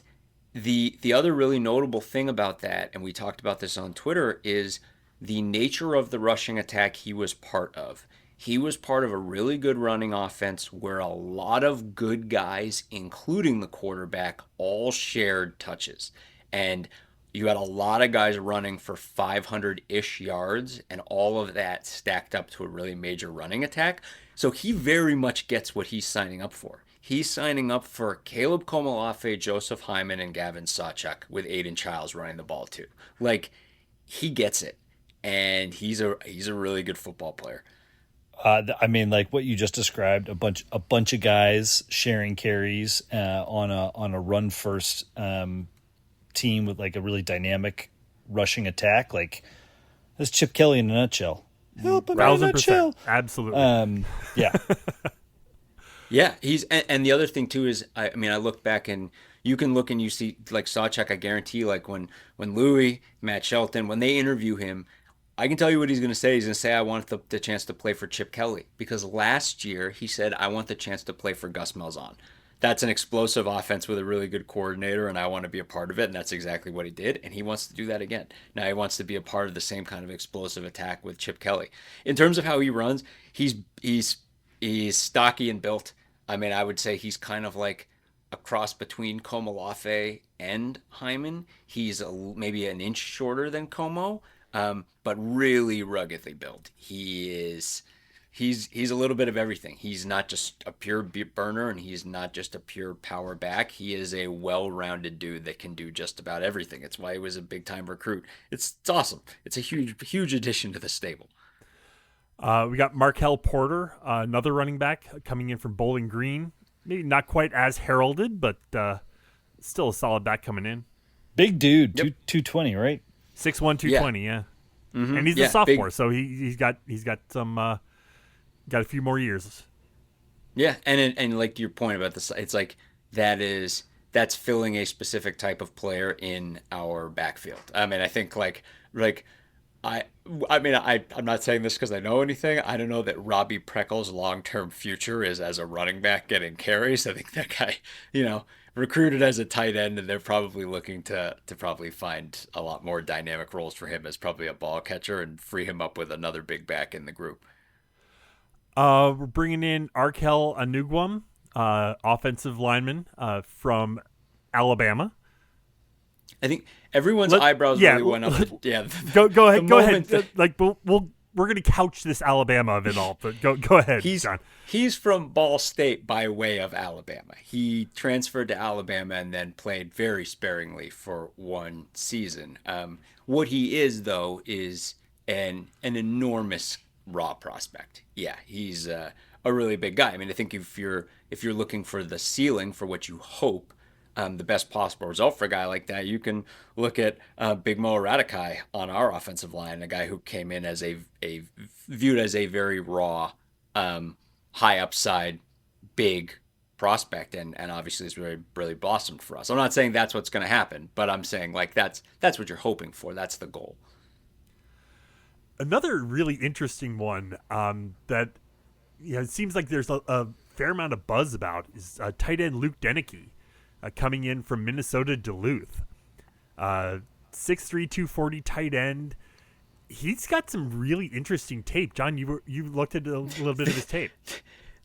the other really notable thing about that, and we talked about this on Twitter, is the nature of the rushing attack he was part of. He was part of a really good running offense where a lot of good guys, including the quarterback, all shared touches. And you had a lot of guys running for 500-ish yards, and all of that stacked up to a really major running attack. So he very much gets what he's signing up for. He's signing up for Caleb Komolafe, Joseph Hyman, and Gavin Sawchuk with Aiden Childs running the ball too. Like, he gets it, and he's a really good football player. I mean, like what you just described, a bunch of guys sharing carries on a run first team with like a really dynamic rushing attack. Like that's Chip Kelly in a nutshell. Help him in a nutshell. Absolutely. Yeah. Yeah, and the other thing too is I look back and you can look and you see like Sawchuk. I guarantee like when Louis, Matt Shelton, when they interview him, I can tell you what he's going to say. He's going to say, I want the chance to play for Chip Kelly. Because last year he said, I want the chance to play for Gus Malzahn. that's an explosive offense with a really good coordinator, and I want to be a part of it. And that's exactly what he did. And he wants to do that again. Now he wants to be a part of the same kind of explosive attack with Chip Kelly. In terms of how he runs, he's he's stocky and built. I mean, I would say he's kind of like a cross between Komolafe and Hyman. He's maybe an inch shorter than Como, but really ruggedly built. He's a little bit of everything. He's not just a pure burner, and he's not just a pure power back. He is a well-rounded dude that can do just about everything. It's why he was a big-time recruit. It's awesome. It's a huge addition to the stable. We got Markel Porter, another running back coming in from Bowling Green. Maybe not quite as heralded, but still a solid back coming in. Big dude, Yep. 220, right? 6'1", 220, yeah. Mm-hmm. And he's a sophomore, so he's got some got a few more years. Yeah, and like your point about this, it's like that's filling a specific type of player in our backfield. I mean, I think like I I mean I'm not saying this because I know anything. I don't know that Robbie Preckle's long-term future is as a running back getting carries. I think that guy, recruited as a tight end, and they're probably looking to probably find a lot more dynamic roles for him as probably a ball catcher and free him up with another big back in the group. We're bringing in Arkel Anugwam, offensive lineman from Alabama. I think everyone's eyebrows really went up. Yeah, Go ahead. Go ahead. that- We're gonna couch this Alabama of it all, but go ahead, John. He's from Ball State by way of Alabama. He transferred to Alabama and then played very sparingly for one season. What he is, though, is an enormous raw prospect. Yeah, he's a really big guy. I mean, I think if you're looking for the ceiling for what you hope, the best possible result for a guy like that, you can look at Big Mo Ratakai on our offensive line, a guy who came in as a viewed as a very raw, high upside, big prospect, and obviously it's really blossomed for us. I'm not saying that's what's going to happen, but I'm saying like that's what you're hoping for. That's the goal. Another really interesting one that it seems like there's a fair amount of buzz about is tight end Luke Denicky coming in from Minnesota Duluth. 6'3", 240 tight end. He's got some really interesting tape. John, you looked at a little bit of his tape.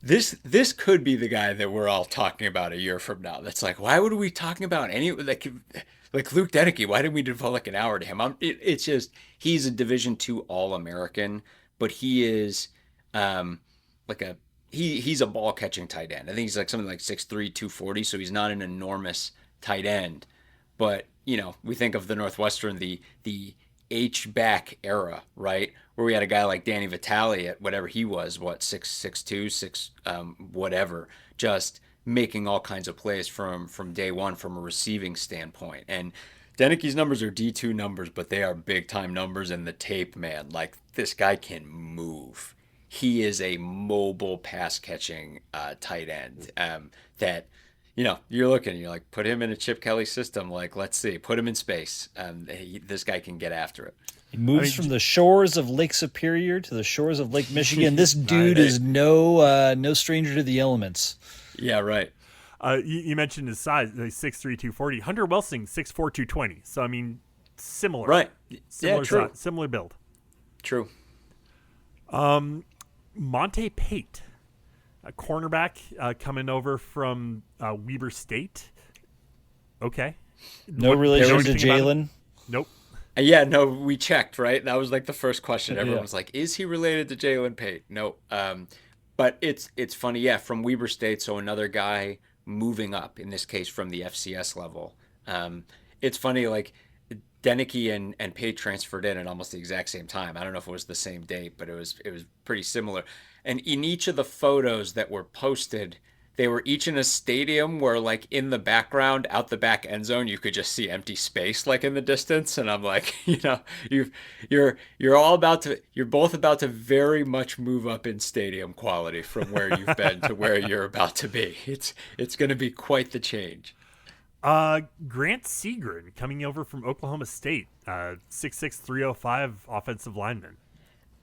This could be the guy that we're all talking about a year from now. That's like, why would we be talking about any like Luke Denicky? Why didn't we devote like an hour to him? It's just he's a Division II All-American, but he is he's a ball catching tight end. I think he's like something like 6'3", 240, so he's not an enormous tight end. But we think of the Northwestern, the H-back era, right? Where we had a guy like Danny Vitale at whatever he was, 6'2", whatever, just making all kinds of plays from day one from a receiving standpoint. And Denicky's numbers are D2 numbers, but they are big time numbers. And the tape, man, like this guy can move. He is a mobile pass catching tight end that you're looking, you're like, put him in a Chip Kelly system. Like, let's see, put him in space. This guy can get after it. He moves from the shores of Lake Superior to the shores of Lake Michigan. This dude is no stranger to the elements. Yeah, right. You mentioned his size, 6'3", 240. Hunter Welsing, 6'4", 220. So, I mean, similar. Right. Similar true. size, similar build. True. Monte Pate, a cornerback coming over from Weber State. Okay. No relation to Jalen? Nope. Yeah, no, we checked, right? That was like the first question. Everyone was like, is he related to Jalen Pate? No. But it's funny, yeah, from Weber State, so another guy moving up, in this case from the FCS level. It's funny, like, Denicky and Pate transferred in at almost the exact same time. I don't know if it was the same date, but it was pretty similar. And in each of the photos that were posted, they were each in a stadium where, like, in the background, out the back end zone, you could just see empty space, like, in the distance. And I'm like, you're both about to very much move up in stadium quality from where you've been to where you're about to be. It's going to be quite the change. Grant Segrin coming over from Oklahoma State, 6'6", 305 offensive lineman.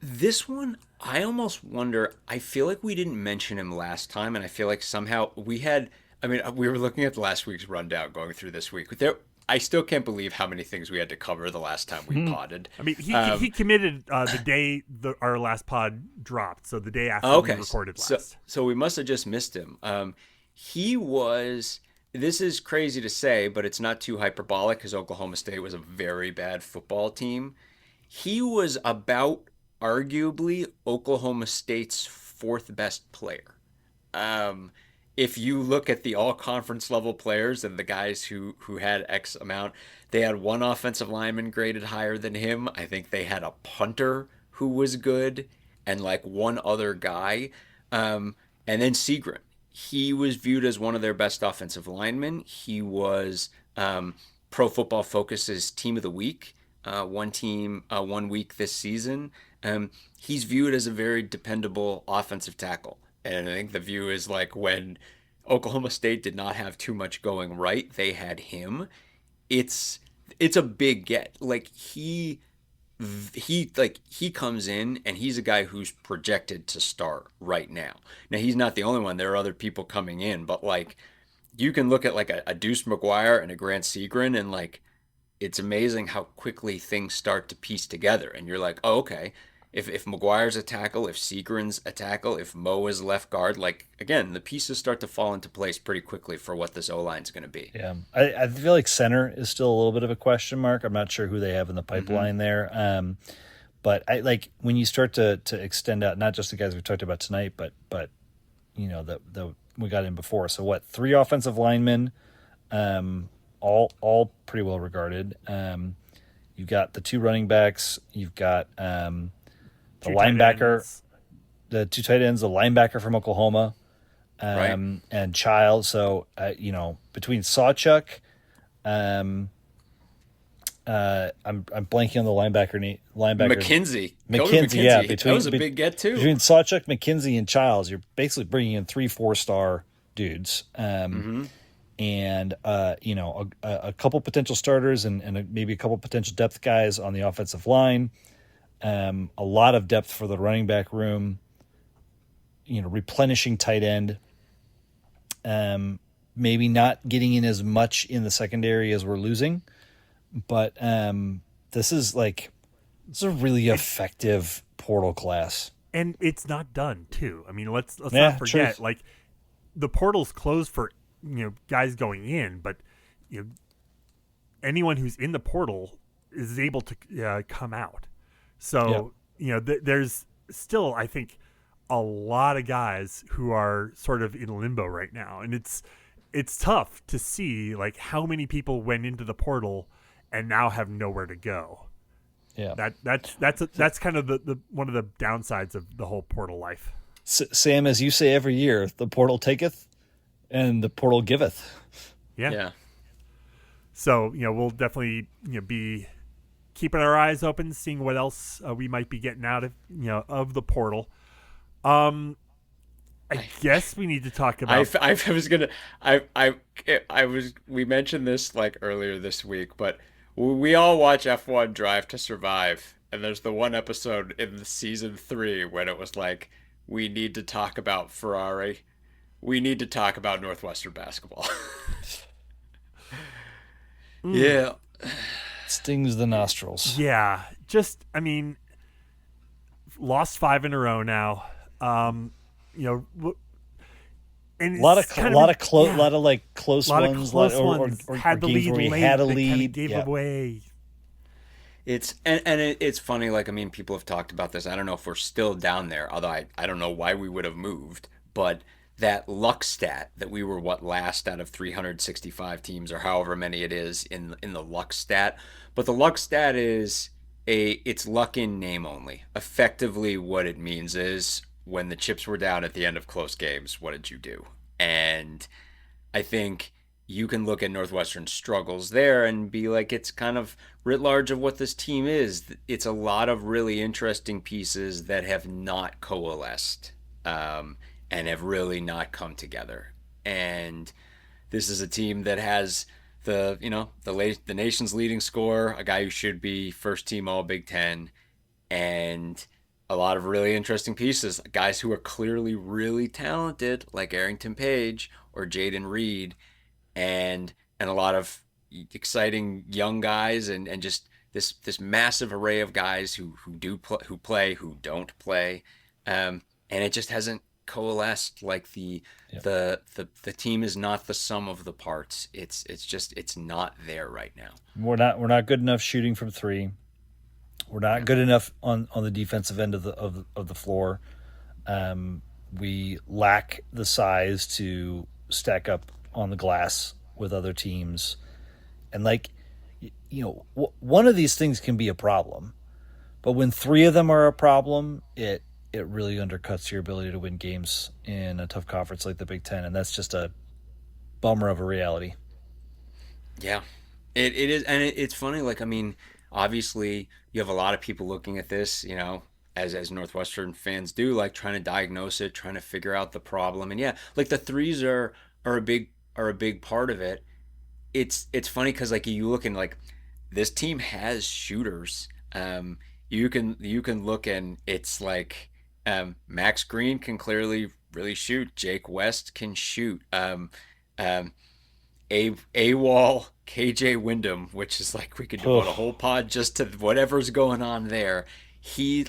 This one, I almost wonder, I feel like we didn't mention him last time, and I feel like somehow we had I mean, we were looking at last week's rundown going through this week. I still can't believe how many things we had to cover the last time we potted. I mean, he committed the day our last pod dropped, so the day after we Okay, recorded so last. so we must have just missed him. He was. This is crazy to say, but it's not too hyperbolic because Oklahoma State was a very bad football team. He was about arguably Oklahoma State's fourth best player. Um, if you look at the all conference level players and the guys who had X amount, they had one offensive lineman graded higher than him. I think they had a punter who was good and like one other guy. And then Seagren. He was viewed as one of their best offensive linemen. He was Pro Football Focus's team of the week, one week this season. He's viewed as a very dependable offensive tackle. And I think the view is like when Oklahoma State did not have too much going right, they had him. It's it's a big get. He comes in and he's a guy who's projected to start right now. Now he's not the only one. There are other people coming in, but like you can look at like a Deuce McGuire and a Grant Seagren and like it's amazing how quickly things start to piece together. And you're like, oh, okay, if McGuire's a tackle, if Seagren's a tackle, if Mo is left guard, like again, the pieces start to fall into place pretty quickly for what this O line's going to be. Yeah, I feel like center is still a little bit of a question mark. I'm not sure who they have in the pipeline there. But I like when you start to extend out, not just the guys we talked about tonight, but the we got in before. So what? 3 offensive linemen, all pretty well regarded. You've got the 2 running backs. You've got the linebacker, the 2 tight ends, the linebacker from Oklahoma, Right. and Child. So between Sawchuk, I'm blanking on the linebacker. McKenzie. McKenzie, yeah. That was a big get too. Between Sawchuk, McKenzie, and Childs, you're basically bringing in 3 4-star dudes, and a couple potential starters and maybe a couple potential depth guys on the offensive line. A lot of depth for the running back room. Replenishing tight end. Maybe not getting in as much in the secondary as we're losing. But this is a really effective portal class, And it's not done too. I mean, let's Yeah, not forget, truth. like the portal's closed for guys going in, but anyone who's in the portal is able to come out. So there's still, I think, a lot of guys who are sort of in limbo right now, and it's tough to see like how many people went into the portal and now have nowhere to go. Yeah. That's kind of the one of the downsides of the whole portal life. Sam, as you say every year, the portal taketh and the portal giveth. Yeah. So we'll definitely be keeping our eyes open, seeing what else we might be getting out of of the portal. I guess we need to talk about. We mentioned this like earlier this week, but we all watch F1 Drive to Survive, and there's the one episode in the season 3 when it was like, we need to talk about Ferrari, we need to talk about Northwestern basketball. Yeah, Stings the nostrils. Yeah, I mean, lost 5 in a row now. And A lot of close lot ones, of close ones. or Had the games lead where you late, had a they kinda lead. gave Yeah. away. it's funny. Like, I mean, people have talked about this. I don't know if we're still down there, although I don't know why we would have moved. But that luck stat that we were last out of 365 teams or however many it is in the luck stat. But the luck stat is it's luck in name only. Effectively, what it means is when the chips were down at the end of close games, what did you do? And I think you can look at Northwestern's struggles there and be like, it's kind of writ large of what this team is. It's a lot of really interesting pieces that have not coalesced, and have really not come together. And this is a team that has the nation's leading scorer, a guy who should be first team All Big Ten, and a lot of really interesting pieces, guys who are clearly really talented, like Arrington Page, or Jaden Reed, and a lot of exciting young guys, and just this massive array of guys who play, who don't play, and it just hasn't coalesced. Like Yeah. the team is not the sum of the parts. It's not there right now. We're not good enough shooting from three. We're not Yeah. good enough on the defensive end of the floor. We lack the size to stack up on the glass with other teams, and like one of these things can be a problem, but when three of them are a problem, it really undercuts your ability to win games in a tough conference like the Big Ten, and that's just a bummer of a reality. Yeah, it is, and it's funny. Like, I mean, obviously, you have a lot of people looking at this, as Northwestern fans do, like trying to diagnose it, trying to figure out the problem. And yeah, like the threes are a big part of it. It's funny because like you look and like this team has shooters. You can look and it's like Max Green can clearly really shoot. Jake West can shoot. Um, AWOL KJ Wyndham, which is like we could devote a whole pod just to whatever's going on there. He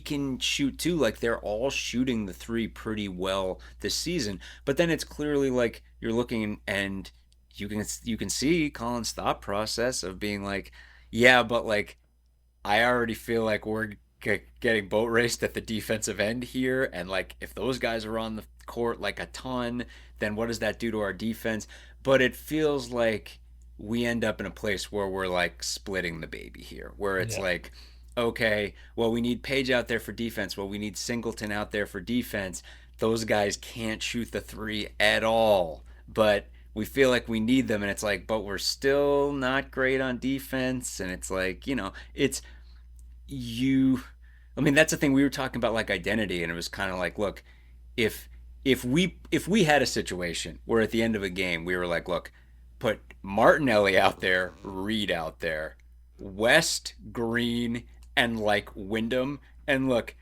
can shoot too. Like they're all shooting the three pretty well this season. But then it's clearly like you're looking and you can see Colin's thought process of being like, yeah, but like I already feel like we're getting boat raced at the defensive end here, and like if those guys are on the court like a ton, then what does that do to our defense? But it feels like we end up in a place where we're like splitting the baby here, where it's Yeah. like, okay, well, we need Page out there for defense. Well, we need Singleton out there for defense. Those guys can't shoot the three at all, but we feel like we need them. And it's like, but we're still not great on defense. And it's like, it's you. I mean, that's the thing we were talking about, like identity. And it was kind of like, look, if if we had a situation where at the end of a game we were like, look, put Martinelli out there, Reed out there, West, Green, and like Wyndham, and look,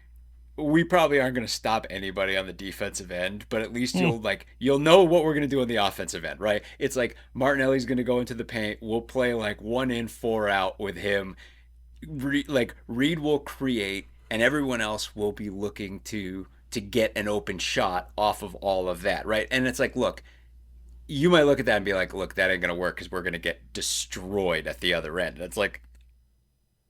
we probably aren't going to stop anybody on the defensive end, but at least you'll know what we're going to do on the offensive end, right? It's like Martinelli's going to go into the paint. We'll play like 1 in, 4 out with him. Like Reed will create, and everyone else will be looking to get an open shot off of all of that, right? And it's like, look, you might look at that and be like, look, that ain't gonna work because we're gonna get destroyed at the other end. It's like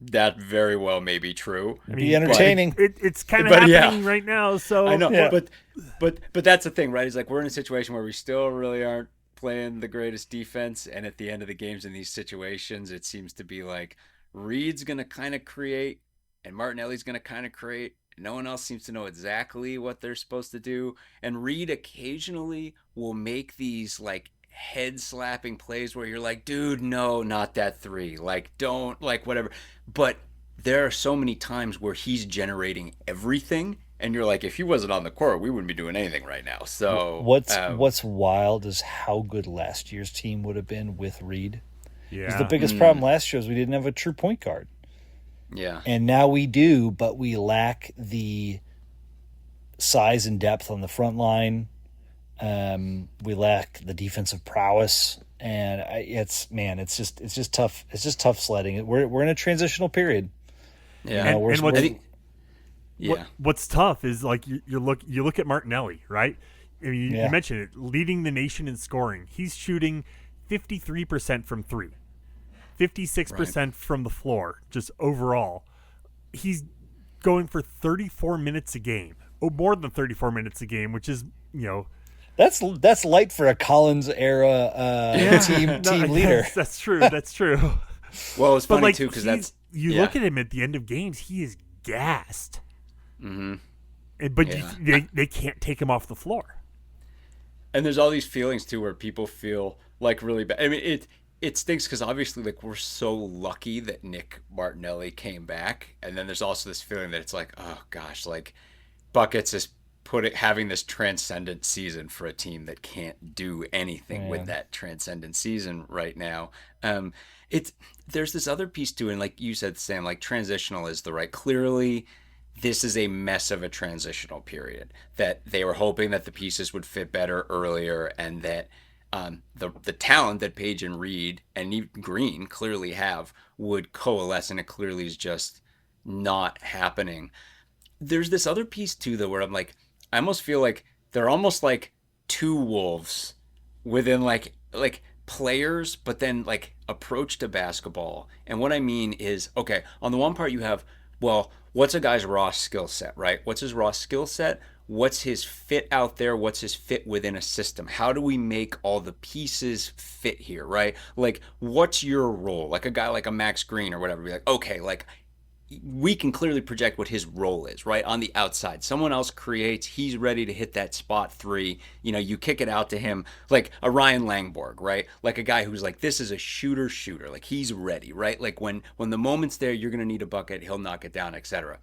that very well may be true, I Be mean, entertaining. it's kind of But yeah. happening right now. So I know, Yeah. but that's the thing, right? It's like we're in a situation where we still really aren't playing the greatest defense, and at the end of the games in these situations, it seems to be like Reed's gonna kind of create, and Martinelli's gonna kind of create. No one else seems to know exactly what they're supposed to do, and Reed occasionally will make these like head slapping plays where you're like, dude, no, not that three, like don't like whatever. But there are so many times where he's generating everything, and you're like, if he wasn't on the court, we wouldn't be doing anything right now. So, What's wild is how good last year's team would have been with Reed. Because the yeah, biggest problem last year was we didn't have a true point guard. yeah, And now we do, but we lack the size and depth on the front line. We lack the defensive prowess, and it's just tough. It's just tough sledding. We're in a transitional period. yeah, You know, we're, and what's, we're- yeah, what's tough is like you look at Martinelli, right? I mean, you Yeah. mentioned it, leading the nation in scoring. He's shooting 53% from three, 56% from the floor, just overall. He's going for 34 minutes a game. Oh, more than 34 minutes a game, which is, that's light for a Collins era team no, leader. That's true. That's true. Well, it's But funny like, too because that's you yeah. look at him at the end of games, he is gassed. Mm-hmm. But Yeah. they can't take him off the floor. And there's all these feelings too where people feel like really bad. I mean, it stinks because obviously like we're so lucky that Nick Martinelli came back, and then there's also this feeling that it's like, oh gosh, like Buckets is having this transcendent season for a team that can't do anything with Man. that transcendent season right now. It's there's this other piece to it, and like you said, Sam, like transitional is the right. Clearly, this is a mess of a transitional period, that they were hoping that the pieces would fit better earlier, and that the talent that Page and Reed and even Green clearly have would coalesce, and it clearly is just not happening. There's this other piece too, though, where I'm like, I almost feel like they're almost like two wolves within like players, but then like approach to basketball. And what I mean is, okay, on the one part you have, well, what's a guy's raw skill set, right? What's his raw skill set? What's his fit out there? What's his fit within a system? How do we make all the pieces fit here, right? Like, what's your role? Like a guy like a Max Green or whatever, be like, okay, like we can clearly project what his role is, right? On the outside. Someone else creates, he's ready to hit that spot three. You know, you kick it out to him like a Ryan Langborg, right? Like a guy who's like, this is a shooter. Like he's ready, right? Like when the moment's there, you're going to need a bucket, he'll knock it down, etc.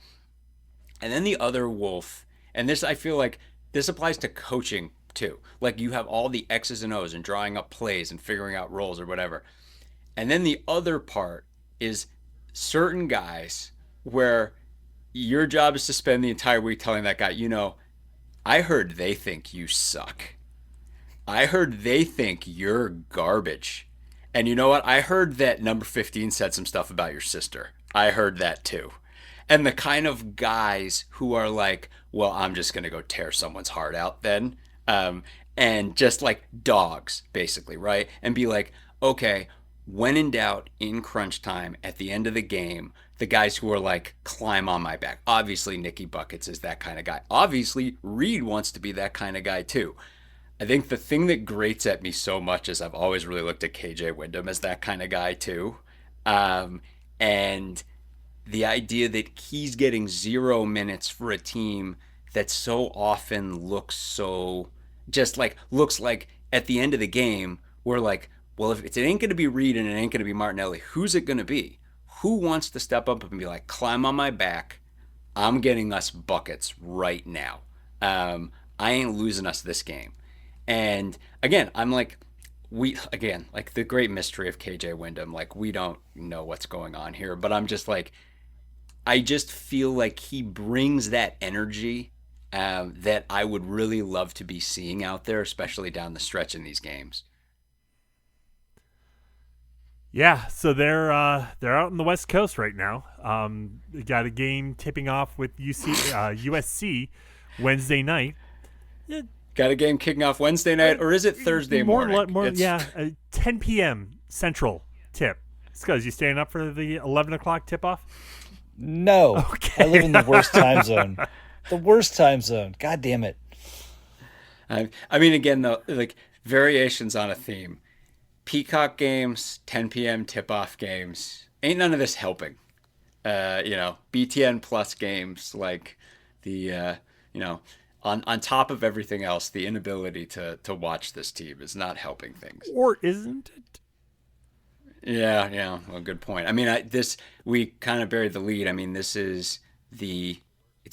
And then the other wolf, and this I feel like this applies to coaching too. Like you have all the X's and O's and drawing up plays and figuring out roles or whatever. And then the other part is certain guys where your job is to spend the entire week telling that guy, you know, I heard they think you suck. I heard they think you're garbage. And you know what? I heard that number 15 said some stuff about your sister. I heard that too. And the kind of guys who are like, well, I'm just going to go tear someone's heart out then. And just like dogs, basically, right? And be like, okay, when in doubt, in crunch time, at the end of the game, the guys who are like, climb on my back. Obviously, Nicky Buckets is that kind of guy. Obviously, Reed wants to be that kind of guy too. I think the thing that grates at me so much is I've always really looked at KJ Wyndham as that kind of guy too. And the idea that he's getting 0 minutes for a team that so often looks like at the end of the game, we're like, well, if it ain't going to be Reed and it ain't going to be Martinelli, who's it going to be? Who wants to step up and be like, climb on my back? I'm getting us buckets right now. I ain't losing us this game. And again, I'm like, like the great mystery of KJ Wyndham, like we don't know what's going on here, but I'm just like, I just feel like he brings that energy that I would really love to be seeing out there, especially down the stretch in these games. Yeah, so they're out on the West Coast right now. They got a game tipping off with USC Wednesday night. Yeah, got a game kicking off Wednesday night, or is it Thursday morning? 10 p.m. Central tip. Scuzz, you staying up for the 11 o'clock tip off? No. Okay. I live in the worst time zone. The worst time zone. God damn it. I mean, again, though, like variations on a theme. Peacock games, 10 p.m. tip-off games. Ain't none of this helping. BTN Plus games, like the, on top of everything else, the inability to watch this team is not helping things. Or isn't it? Yeah. Well, good point. I mean, we kind of buried the lead. I mean, it's the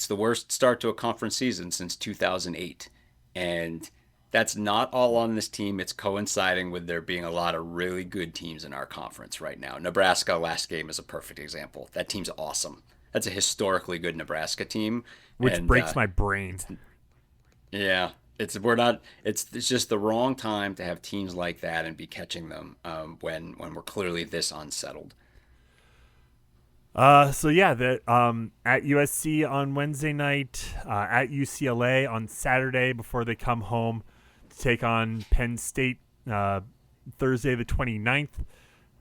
worst start to a conference season since 2008. And that's not all on this team. It's coinciding with there being a lot of really good teams in our conference right now. Nebraska last game is a perfect example. That team's awesome. That's a historically good Nebraska team. Which breaks my brain. Yeah. It's just the wrong time to have teams like that and be catching them when we're clearly this unsettled. At USC on Wednesday night, at UCLA on Saturday before they come home to take on Penn State Thursday the 29th,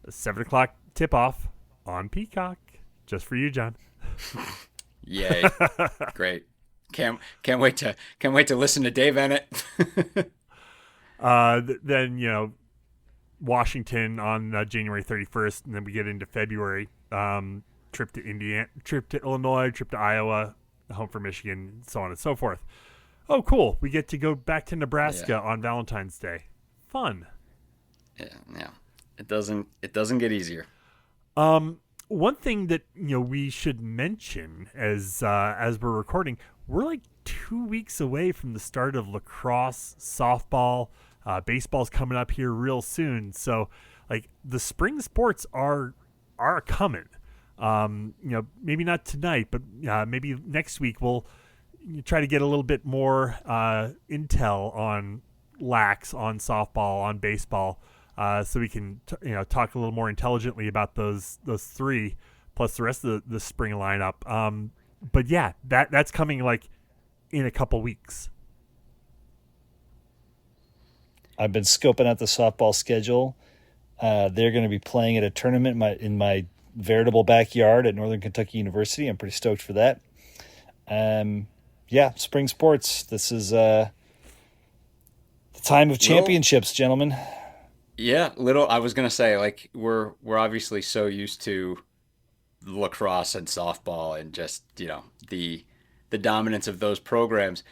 7 o'clock tip-off on Peacock. Just for you, John. Yay. Great. Can't wait to listen to Dave Ennett. Then Washington on January 31st, and then we get into February. Trip to Indiana, trip to Illinois, trip to Iowa, home for Michigan, so on and so forth. Oh, cool! We get to go back to Nebraska on Valentine's Day. Fun. Yeah. It doesn't get easier. One thing that we should mention as we're recording, we're like 2 weeks away from the start of lacrosse, softball, baseball's coming up here real soon. So, like the spring sports are coming. Maybe not tonight, but maybe next week we'll try to get a little bit more intel on lax, on softball, on baseball, so we can talk a little more intelligently about those three plus the rest of the spring lineup. But yeah, that's coming like in a couple weeks. I've been scoping out the softball schedule. They're going to be playing at a tournament in my veritable backyard at Northern Kentucky University. I'm pretty stoked for that. Spring sports. This is the time of championships, gentlemen. Yeah, I was gonna say, like, we're obviously so used to lacrosse and softball and just the dominance of those programs.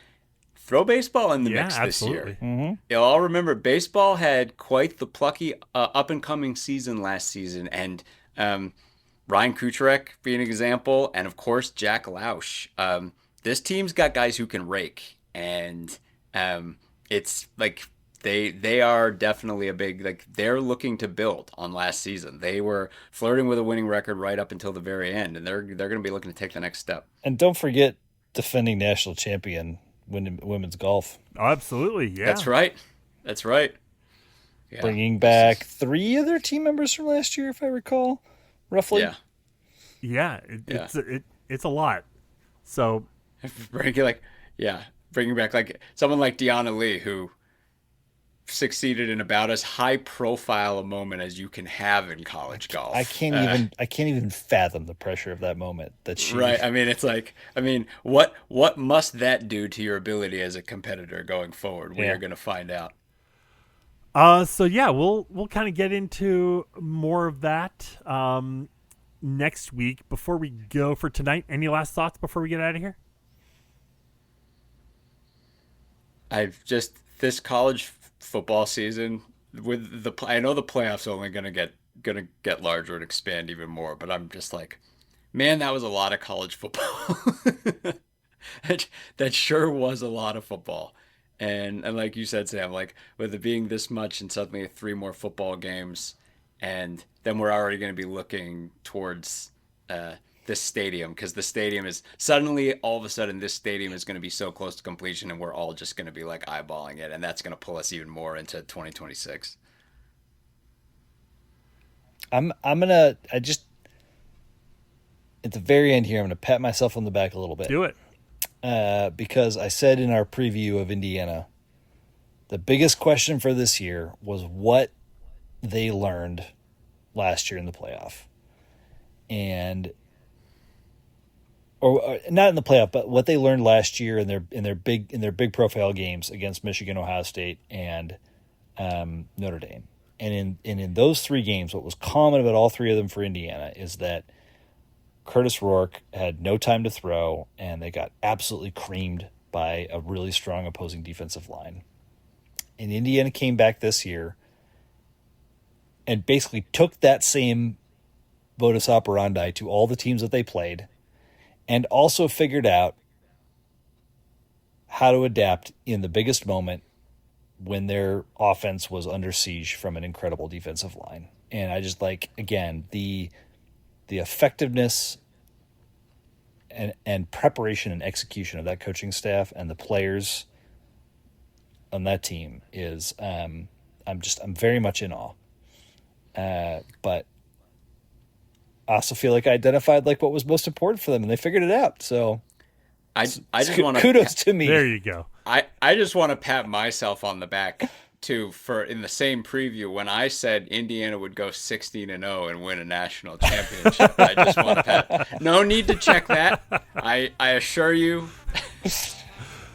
Throw baseball in the mix this year. Mm-hmm. You'll all remember baseball had quite the plucky up and coming season last season, and Ryan Kucherek being an example, and of course Jack Lausch. This team's got guys who can rake, and it's like they are definitely a big, like, they're looking to build on last season. They were flirting with a winning record right up until the very end, and they're going to be looking to take the next step. And don't forget defending national champion women's golf. Oh, absolutely, yeah. That's right. Yeah. Bringing back 3 of their team members from last year, if I recall, roughly. Yeah. It's a lot. So bringing back like someone like Deanna Lee, who succeeded in about as high profile a moment as you can have in college golf. I can't even fathom the pressure of that moment that she. Right. I mean, it's like, what must that do to your ability as a competitor going forward? We are going to find out. We'll kind of get into more of that next week. Before we go for tonight, any last thoughts before we get out of here? This college football season I know the playoffs are only gonna get larger and expand even more, but I'm just like, man, that was a lot of college football. That sure was a lot of football. And like you said, Sam, like, with it being this much and suddenly 3 more football games, and then we're already going to be looking towards this stadium, because the stadium is suddenly, all of a sudden, this stadium is going to be so close to completion, and we're all just going to be like eyeballing it, and that's going to pull us even more into 2026. At the very end here, I'm going to pat myself on the back a little bit. Do it. Because I said in our preview of Indiana, the biggest question for this year was what they learned last year in the playoff. Or not in the playoff, but what they learned last year in their big profile games against Michigan, Ohio State, and Notre Dame. And in those 3 games, what was common about all 3 of them for Indiana is that Curtis Rourke had no time to throw, and they got absolutely creamed by a really strong opposing defensive line. And Indiana came back this year and basically took that same modus operandi to all the teams that they played, and also figured out how to adapt in the biggest moment when their offense was under siege from an incredible defensive line. And I just like, again, the effectiveness and preparation and execution of that coaching staff and the players on that team is, I'm very much in awe. But I also feel like I identified like what was most important for them, and they figured it out. So I just want to kudos to me. There you go. I just want to pat myself on the back too, for in the same preview when I said Indiana would go 16-0 and win a national championship. I just want to pat. No need to check that. I assure you.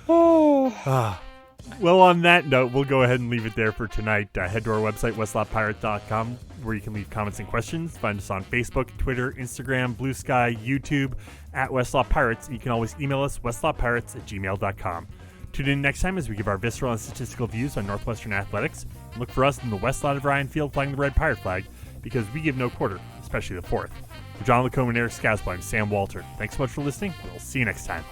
Well, on that note, we'll go ahead and leave it there for tonight. Head to our website, westlotpirates.com, where you can leave comments and questions. Find us on Facebook, Twitter, Instagram, Blue Sky, YouTube, at Westlot Pirates. You can always email us, westlotpirates@gmail.com. Tune in next time as we give our visceral and statistical views on Northwestern athletics. Look for us in the west lot of Ryan Field flying the red pirate flag, because we give no quarter, especially the fourth. For John Lacombe and Eric Skasby, I'm Sam Walter. Thanks so much for listening. We'll see you next time.